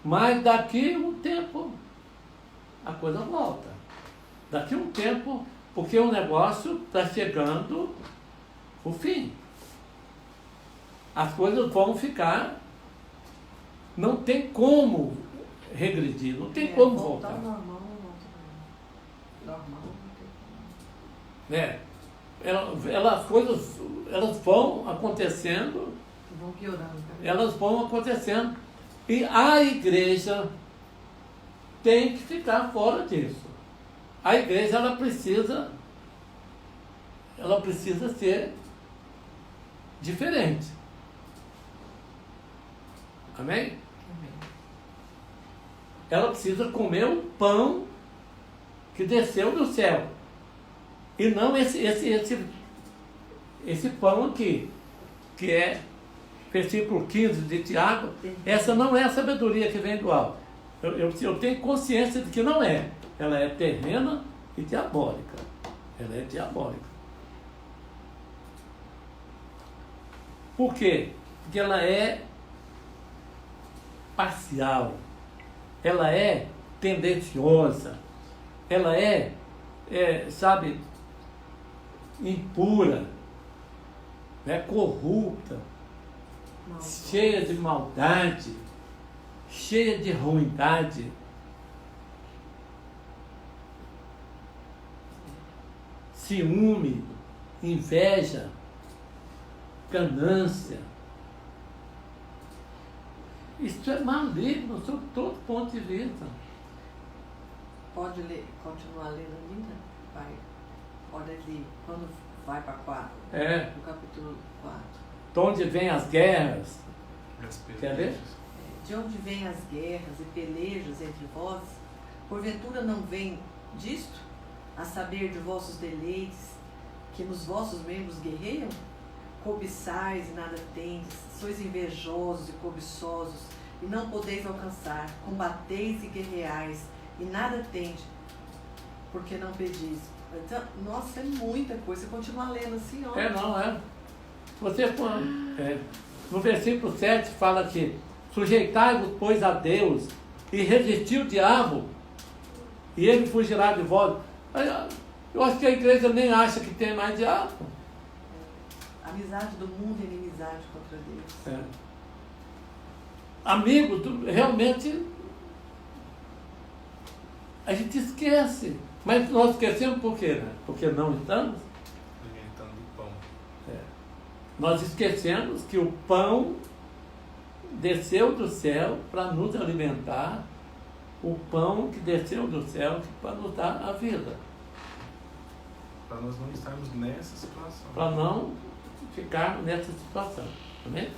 Mas daqui um tempo a coisa volta. Daqui um tempo, porque o negócio está chegando o fim. As coisas vão ficar, não tem como regredir, não tem como voltar. Normal. As coisas elas vão acontecendo. Vão piorando. Elas vão acontecendo. E a igreja tem que ficar fora disso. A igreja ela precisa ser diferente. Amém? Ela precisa comer o pão que desceu do céu. E não esse pão aqui, que é versículo 15 de Tiago. Essa não é a sabedoria que vem do alto. Eu tenho consciência de que não é. Ela é terrena e diabólica. Ela é diabólica. Por quê? Porque ela é parcial, ela é tendenciosa, ela é sabe, impura, corrupta, cheia de maldade, cheia de ruindade. Ciúme, inveja, ganância. Isso é maligno sob todo ponto de vista. Pode ler, continuar lendo ainda? Vai. Olha ali, quando vai para 4. No capítulo 4. De onde vêm as guerras? Quer ler? De onde vêm as guerras e pelejos entre vós? Porventura não vem disto? A saber de vossos deleites, que nos vossos membros guerreiam? Cobiçais e nada tendes, sois invejosos e cobiçosos, e não podeis alcançar, combateis e guerreais, e nada tendes, porque não pedis. Então, nossa, é muita coisa. Você continua lendo assim, ó. Você, no versículo 7 fala que sujeitai-vos, pois, a Deus, e resisti o diabo, e ele fugirá de vós. Eu acho que a igreja nem acha que tem mais diabo. Amizade do mundo e inimizade contra Deus. Amigos, realmente a gente esquece. Mas nós esquecemos por quê? Né? Porque não estamos alimentando o pão. Nós esquecemos que o pão desceu do céu para nos alimentar. O pão que desceu do céu para nos dar a vida. Para nós não estarmos nessa situação. Para não ficarmos nessa situação. Amém?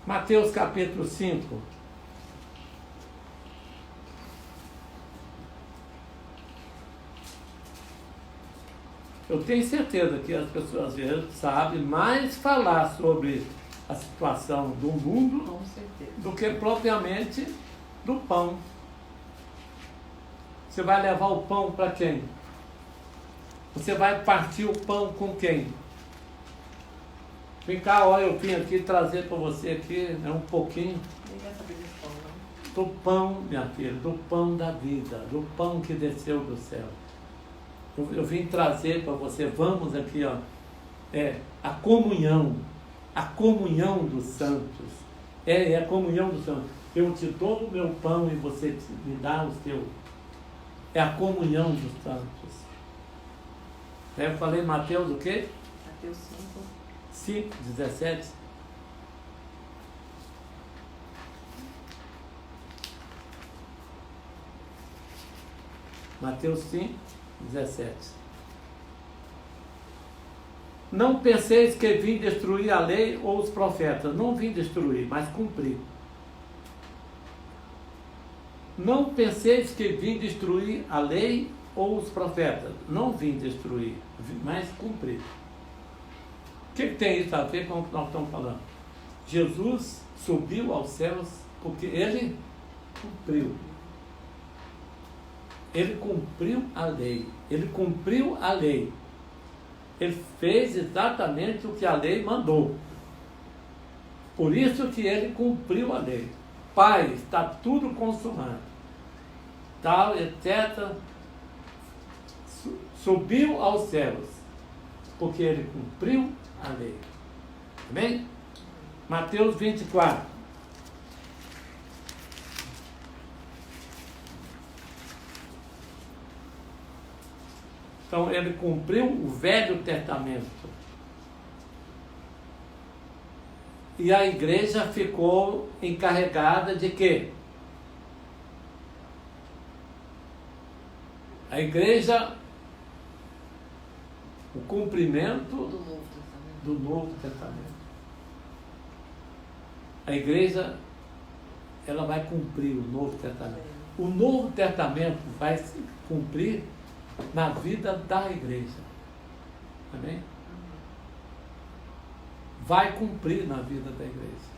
Mateus capítulo 5. Eu tenho certeza que as pessoas às vezes sabem mais falar sobre a situação do mundo do que propriamente do pão. Você vai levar o pão para quem? Você vai partir o pão com quem? Vem cá, olha, eu vim aqui trazer para você aqui um pouquinho do pão, minha filha, do pão da vida, do pão que desceu do céu. Eu vim trazer para você, vamos aqui, a comunhão dos santos. É a comunhão dos santos. Eu te dou o meu pão e você me dá o seu. É a comunhão dos santos. Eu falei Mateus o quê? Mateus 5, 17. Mateus 5, 17. Não penseis que vim destruir a lei ou os profetas. Não vim destruir, mas cumprir. Não penseis que vim destruir a lei ou os profetas. Não vim destruir, mas cumprir. O que tem isso a ver com o que nós estamos falando? Jesus subiu aos céus porque ele cumpriu. Ele cumpriu a lei. Ele cumpriu a lei. Ele fez exatamente o que a lei mandou. Por isso que ele cumpriu a lei. Pai, está tudo consumado. Tal, etc. Subiu aos céus. Porque ele cumpriu a lei. Amém? Mateus 24. Então ele cumpriu o Velho Testamento. E a igreja ficou encarregada de quê? A igreja, o cumprimento do Novo Testamento. A igreja, ela vai cumprir o Novo Testamento. O Novo Testamento vai se cumprir na vida da igreja. Amém? Vai cumprir na vida da igreja.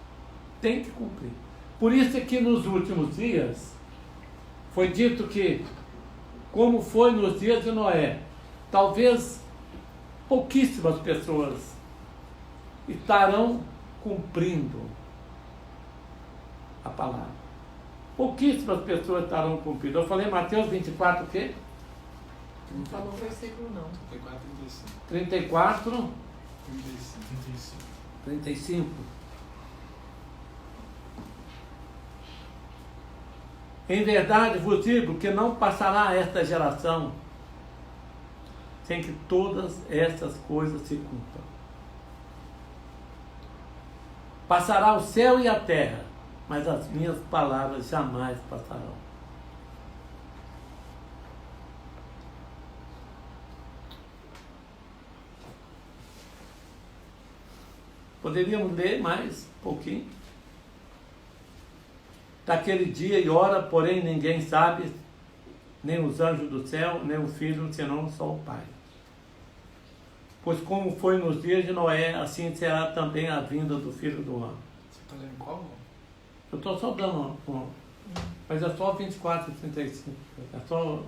Tem que cumprir. Por isso é que nos últimos dias foi dito que, como foi nos dias de Noé, talvez pouquíssimas pessoas estarão cumprindo a palavra. Pouquíssimas pessoas estarão cumprindo. Eu falei Mateus 24, o quê? Não falou o versículo não. 34, 35. Em verdade vos digo que não passará esta geração sem que todas essas coisas se cumpram. Passará o céu e a terra, mas as minhas palavras jamais passarão. Poderíamos ler mais um pouquinho. Daquele dia e hora, porém, ninguém sabe, nem os anjos do céu, nem o Filho, senão só o Pai. Pois como foi nos dias de Noé, assim será também a vinda do Filho do Homem. Você está lendo qual? Eu estou só dando mas é só 24 e 35. É só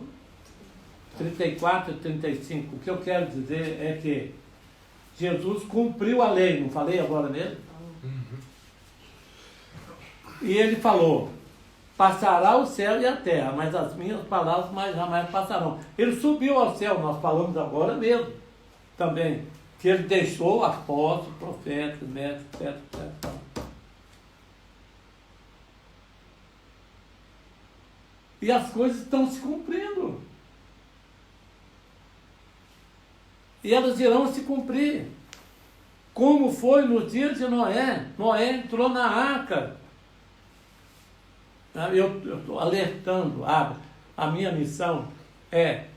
34 e 35. O que eu quero dizer é que Jesus cumpriu a lei, não falei agora mesmo? E ele falou, passará o céu e a terra, mas as minhas palavras mais jamais passarão. Ele subiu ao céu, nós falamos agora mesmo, também, que ele deixou apóstolos, profetas, mestres, etc. E as coisas estão se cumprindo. E elas irão se cumprir. Como foi nos dias de Noé. Noé entrou na arca. Eu estou alertando, a minha missão é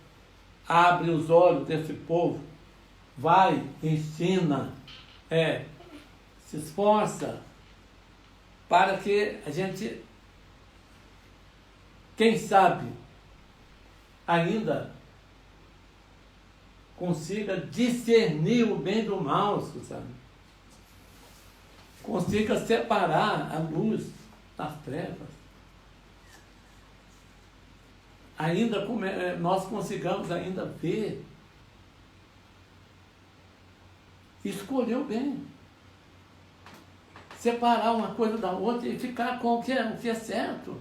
abre os olhos desse povo, vai, ensina, se esforça para que a gente, quem sabe, ainda consiga discernir o bem do mal, Suzana. Consiga separar a luz das trevas. Ainda nós consigamos ainda ver, escolher o bem, separar uma coisa da outra e ficar com o que é certo.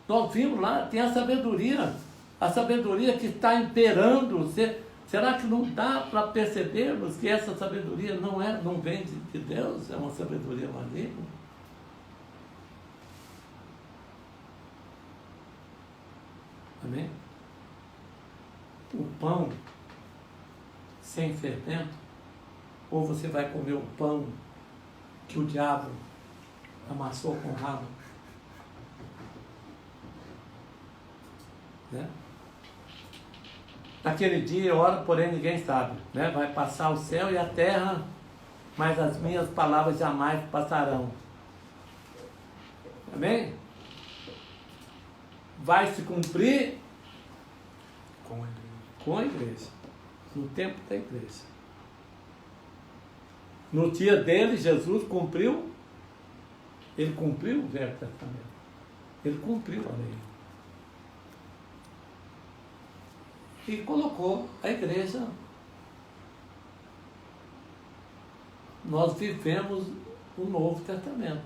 Nós vimos lá, tem a sabedoria que está imperando. Será que não dá para percebermos que essa sabedoria não vem de Deus, é uma sabedoria maligna? Amém? O pão sem fermento, ou você vai comer o pão que o diabo amassou com rabo, né? Naquele dia e hora, porém, ninguém sabe, né? Vai passar o céu e a terra, mas as minhas palavras jamais passarão. Amém? Vai se cumprir com a igreja, no tempo da igreja. No dia dele, Jesus cumpriu, ele cumpriu o Velho Testamento, ele cumpriu a lei. E colocou a igreja. Nós vivemos o Novo Testamento,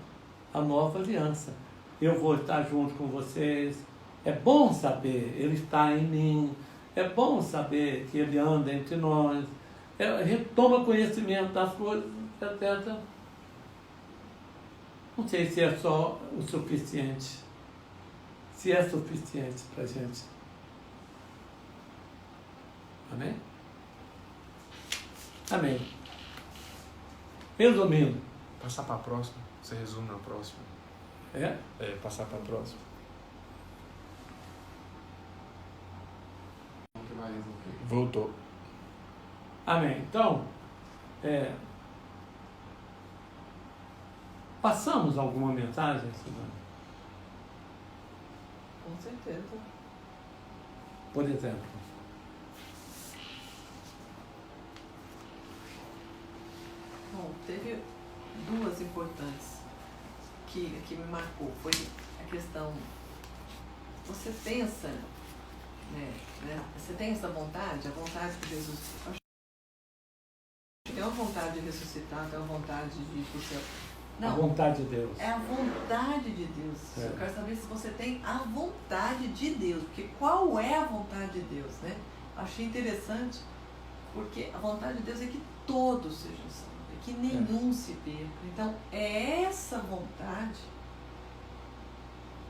a nova aliança. Eu vou estar junto com vocês. É bom saber, ele está em mim. É bom saber que ele anda entre nós. A gente toma conhecimento das coisas, etc. Não sei se é só o suficiente. Se é suficiente para a gente. Amém? Amém. Resumindo. Passar para a próxima. Você resume na próxima. Passar para a próxima. Voltou. Amém. Então, passamos alguma mensagem, Silvana? Com certeza. Por exemplo. Bom, teve duas importantes que me marcou. Foi a questão, você pensa, né, você tem essa vontade, a vontade que Jesus... tenho vontade de ressuscitar, tenho vontade de ir para o céu. Não, a vontade de Deus. É a vontade de Deus. Eu quero saber se você tem a vontade de Deus. Porque qual é a vontade de Deus, né? Achei interessante, porque a vontade de Deus é que todos sejam salvos, é que nenhum se perca. Então, é essa vontade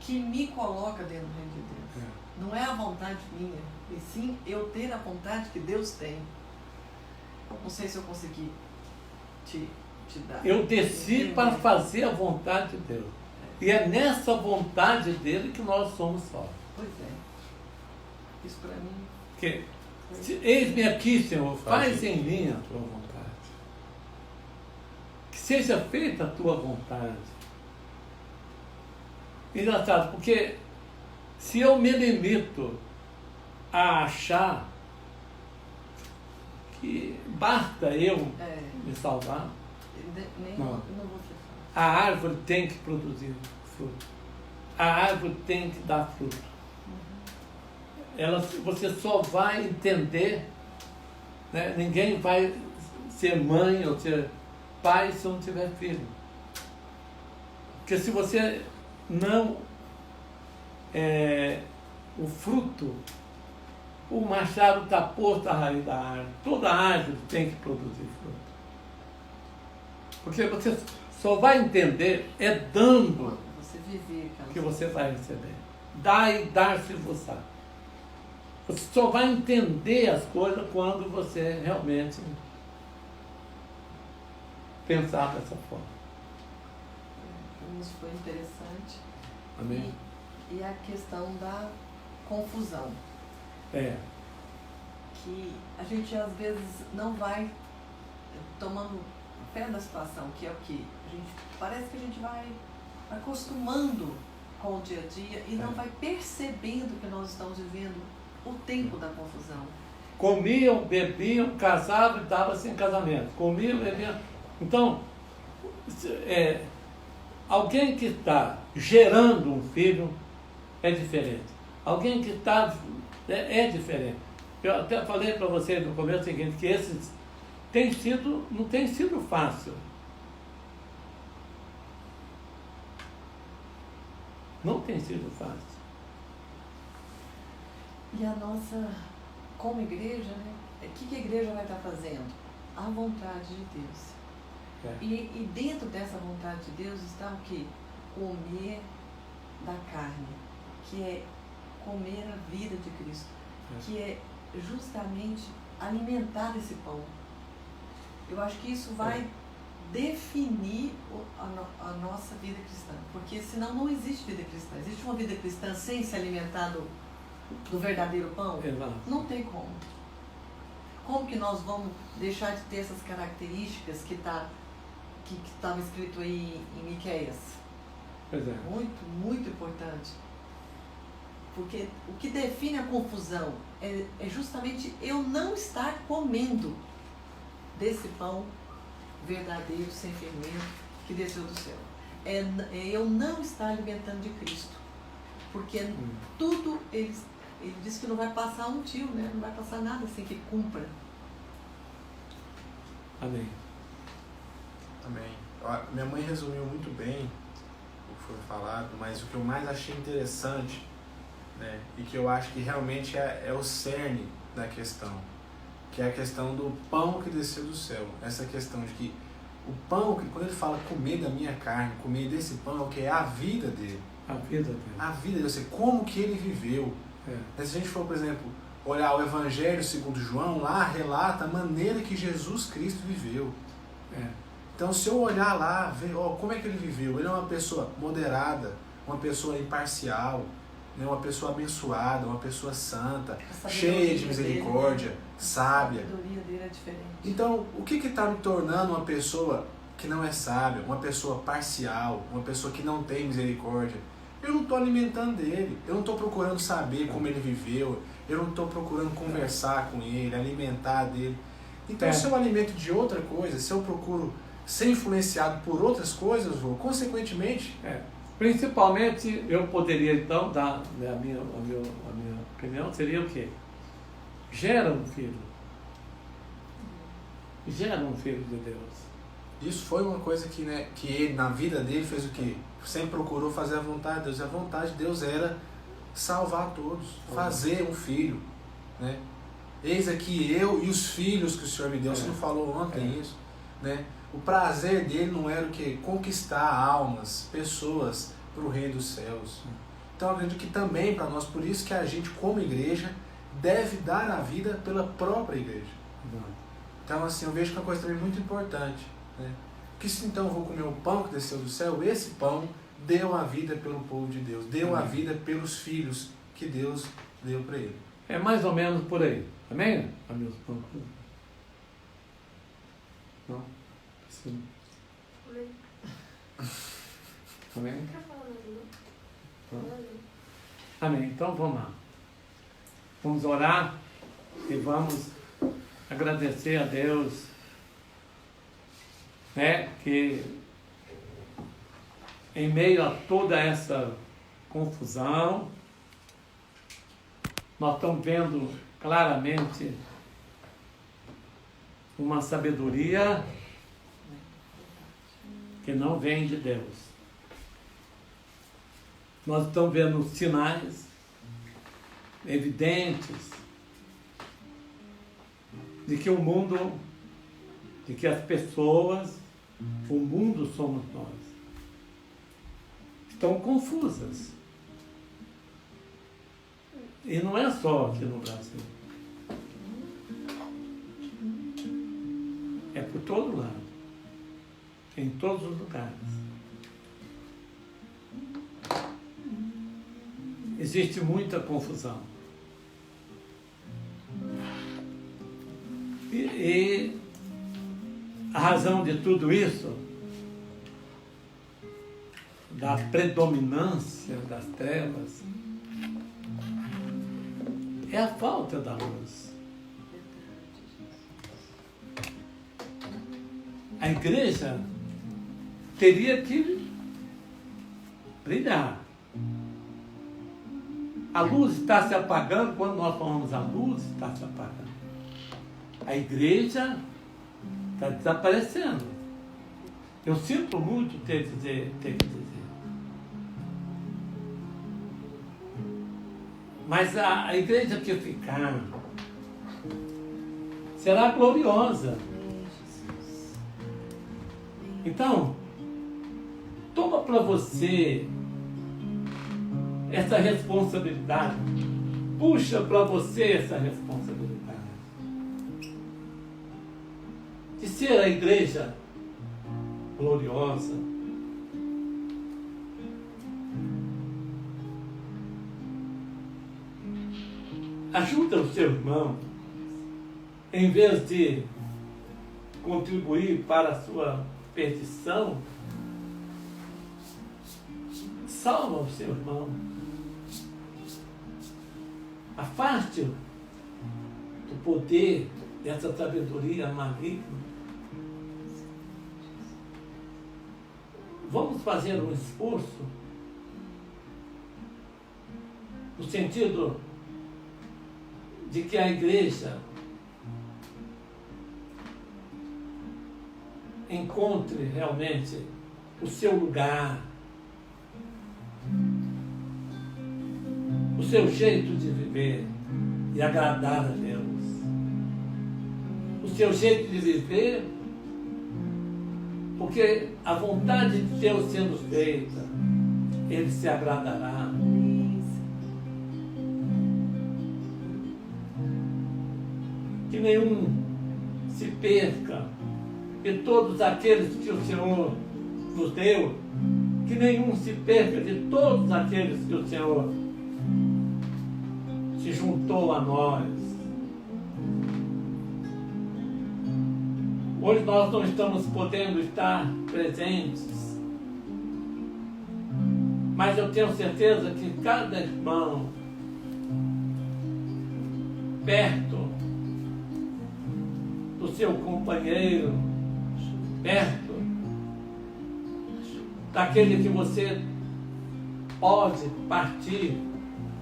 que me coloca dentro do reino de Deus. Não é a vontade minha, e sim eu ter a vontade que Deus tem. Não sei se eu consegui te dar. Eu desci para fazer a vontade de Deus. E é nessa vontade dele que nós somos salvos. Pois é. Isso para mim... Eis-me aqui, Senhor, faz em mim a tua vontade. Que seja feita a tua vontade. Engraçado, porque se eu me limito a achar que basta eu me salvar, não vou ser salvo. A árvore tem que produzir fruto. A árvore tem que dar fruto. Você só vai entender, né? Ninguém vai ser mãe ou ser pai se não tiver filho. Porque se você não o fruto, o machado está posto à raiz da árvore. Toda árvore tem que produzir fruto. Porque você só vai entender dando você viver, que você vai receber. Dá e dar-se-vos-á. Você só vai entender as coisas quando você realmente pensar dessa forma. Isso foi interessante. Amém. E a questão da confusão. Que a gente às vezes não vai tomando pé da situação, que é o que? Parece que a gente vai acostumando com o dia a dia e não vai percebendo que nós estamos vivendo o tempo da confusão. Comiam, bebiam, casavam e estavam sem casamento. Comiam, bebiam. Então, alguém que está gerando um filho é diferente. Alguém que está... é diferente. Eu até falei para vocês no começo o seguinte, que esses não tem sido fácil. Não tem sido fácil. E a nossa, como igreja, né? O que a igreja vai estar fazendo? A vontade de Deus. E dentro dessa vontade de Deus está o quê? Comer da carne, que é comer a vida de Cristo, que é justamente alimentar esse pão. Eu acho que isso vai definir a nossa vida cristã, porque senão não existe vida cristã. Existe uma vida cristã sem se alimentar do verdadeiro pão? Não tem como. Como que nós vamos deixar de ter essas características que estava escrito aí em Miqueias? Muito, muito importante. Porque o que define a confusão é justamente eu não estar comendo desse pão verdadeiro, sem fermento, que desceu do céu. É eu não estar alimentando de Cristo. Porque tudo, ele diz que não vai passar um tio, né? Não vai passar nada sem que cumpra. Amém. Amém. Minha mãe resumiu muito bem o que foi falado, mas o que eu mais achei interessante, né, e que eu acho que realmente é o cerne da questão, que é a questão do pão que desceu do céu. Essa questão de que o pão, quando ele fala comer da minha carne, comer desse pão, é o que? É a vida dele. A vida dele. A vida dele, ou seja, como que ele viveu. Se a gente for, por exemplo, olhar o Evangelho segundo João, lá relata a maneira que Jesus Cristo viveu. Então, se eu olhar lá, ver como é que ele viveu, ele é uma pessoa moderada, uma pessoa imparcial, né, uma pessoa abençoada, uma pessoa santa, cheia de misericórdia, dele, sábia. A sabedoria dele é diferente. Então, o que está me tornando uma pessoa que não é sábia, uma pessoa parcial, uma pessoa que não tem misericórdia? Eu não estou alimentando dele, eu não estou procurando saber como ele viveu, eu não estou procurando conversar com ele, alimentar dele. Então, se eu alimento de outra coisa, se eu procuro ser influenciado por outras coisas, consequentemente... Principalmente, eu poderia então dar, né, a minha opinião seria o quê? Gera um filho. gera um filho de Deus. Isso foi uma coisa que, né, que ele, na vida dele, fez o quê? Sempre procurou fazer a vontade de Deus. E a vontade de Deus era salvar todos, fazer um filho, né? Eis aqui eu e os filhos que o Senhor me deu. Você não falou ontem isso, né? O prazer dele não era o quê? Conquistar almas, pessoas para o reino dos céus. Então eu acredito que também para nós, por isso que a gente como igreja deve dar a vida pela própria igreja. Então assim, eu vejo que é uma coisa também muito importante, né? Que se então eu vou comer o pão que desceu do céu, esse pão deu a vida pelo povo de Deus, deu a vida pelos filhos que Deus deu para ele. É mais ou menos por aí. Amém? Amigos? Não? Sim. Amém? Amém. Então vamos lá. Vamos orar e vamos agradecer a Deus, né, que em meio a toda essa confusão, nós estamos vendo claramente uma sabedoria que não vem de Deus. Nós estamos vendo sinais evidentes de que o mundo, de que as pessoas, o mundo somos nós, estão confusas. E não é só aqui no Brasil. É por todo lado. Em todos os lugares. Existe muita confusão. E a razão de tudo isso, da predominância das trevas, é a falta da luz. A igreja teria que brilhar. A luz está se apagando. Quando nós falamos a luz está se apagando, a igreja está desaparecendo. Eu sinto muito ter que dizer. Mas a igreja que ficar será gloriosa. Então, toma para você essa responsabilidade. Puxa para você essa responsabilidade de ser a igreja gloriosa. Ajuda o seu irmão, em vez de contribuir para a sua perdição, salva o seu irmão. Afaste do poder dessa sabedoria maligna. Vamos fazer um esforço no sentido de que a igreja encontre realmente o seu lugar, o seu jeito de viver e agradar a Deus. O seu jeito de viver, porque a vontade de Deus sendo feita, Ele se agradará. Que nenhum se perca, e todos aqueles que o Senhor nos deu, que nenhum se perca de todos aqueles que o Senhor se juntou a nós. Hoje nós não estamos podendo estar presentes, mas eu tenho certeza que cada irmão perto do seu companheiro, perto daquele que você pode partir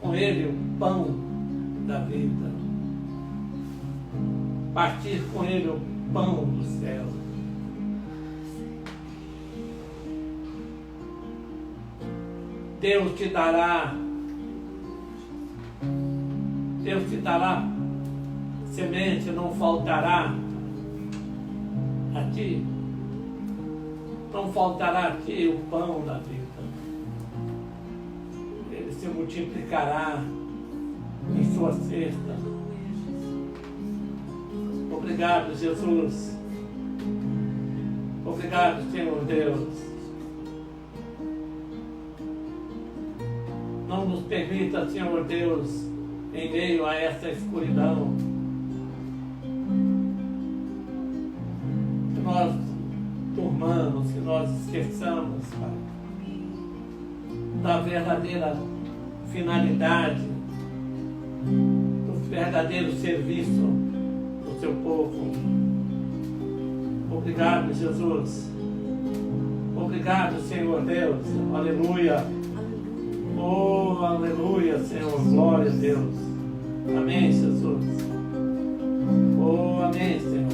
com ele o pão da vida, partir com ele o pão do céu. Deus te dará semente, não faltará a ti. Não faltará a ti o pão da vida. Ele se multiplicará em sua cesta. Obrigado, Jesus. Obrigado, Senhor Deus. Não nos permita, Senhor Deus, em meio a essa escuridão, que nós durmamos, que nós esqueçamos, Pai, da verdadeira finalidade, do verdadeiro serviço do seu povo. Obrigado, Jesus. Obrigado, Senhor Deus. Aleluia. Oh, aleluia, Senhor. Glória a Deus. Amém, Jesus. Oh, amém, Senhor.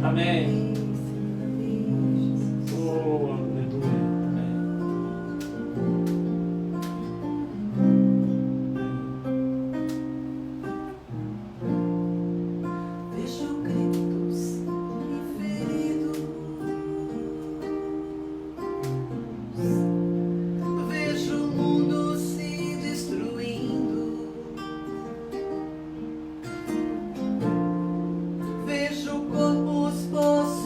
Amém. Oh, aleluia. Vejo gritos e feridos, vejo o mundo se destruindo, vejo corpos possuídos.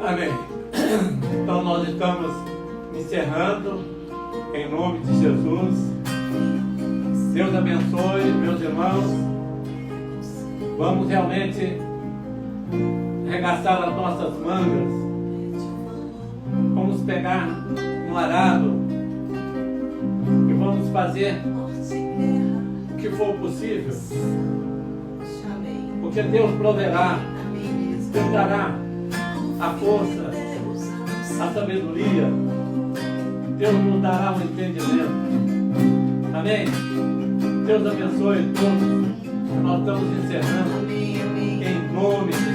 Amém. Então nós estamos encerrando em nome de Jesus. Deus abençoe, meus irmãos. Vamos realmente arregaçar as nossas mangas. Vamos pegar um arado e vamos fazer o que for possível. Porque Deus proverá, Deus dará a força, a sabedoria, Deus nos dará o entendimento. Amém? Deus abençoe todos. Nós estamos encerrando em nome de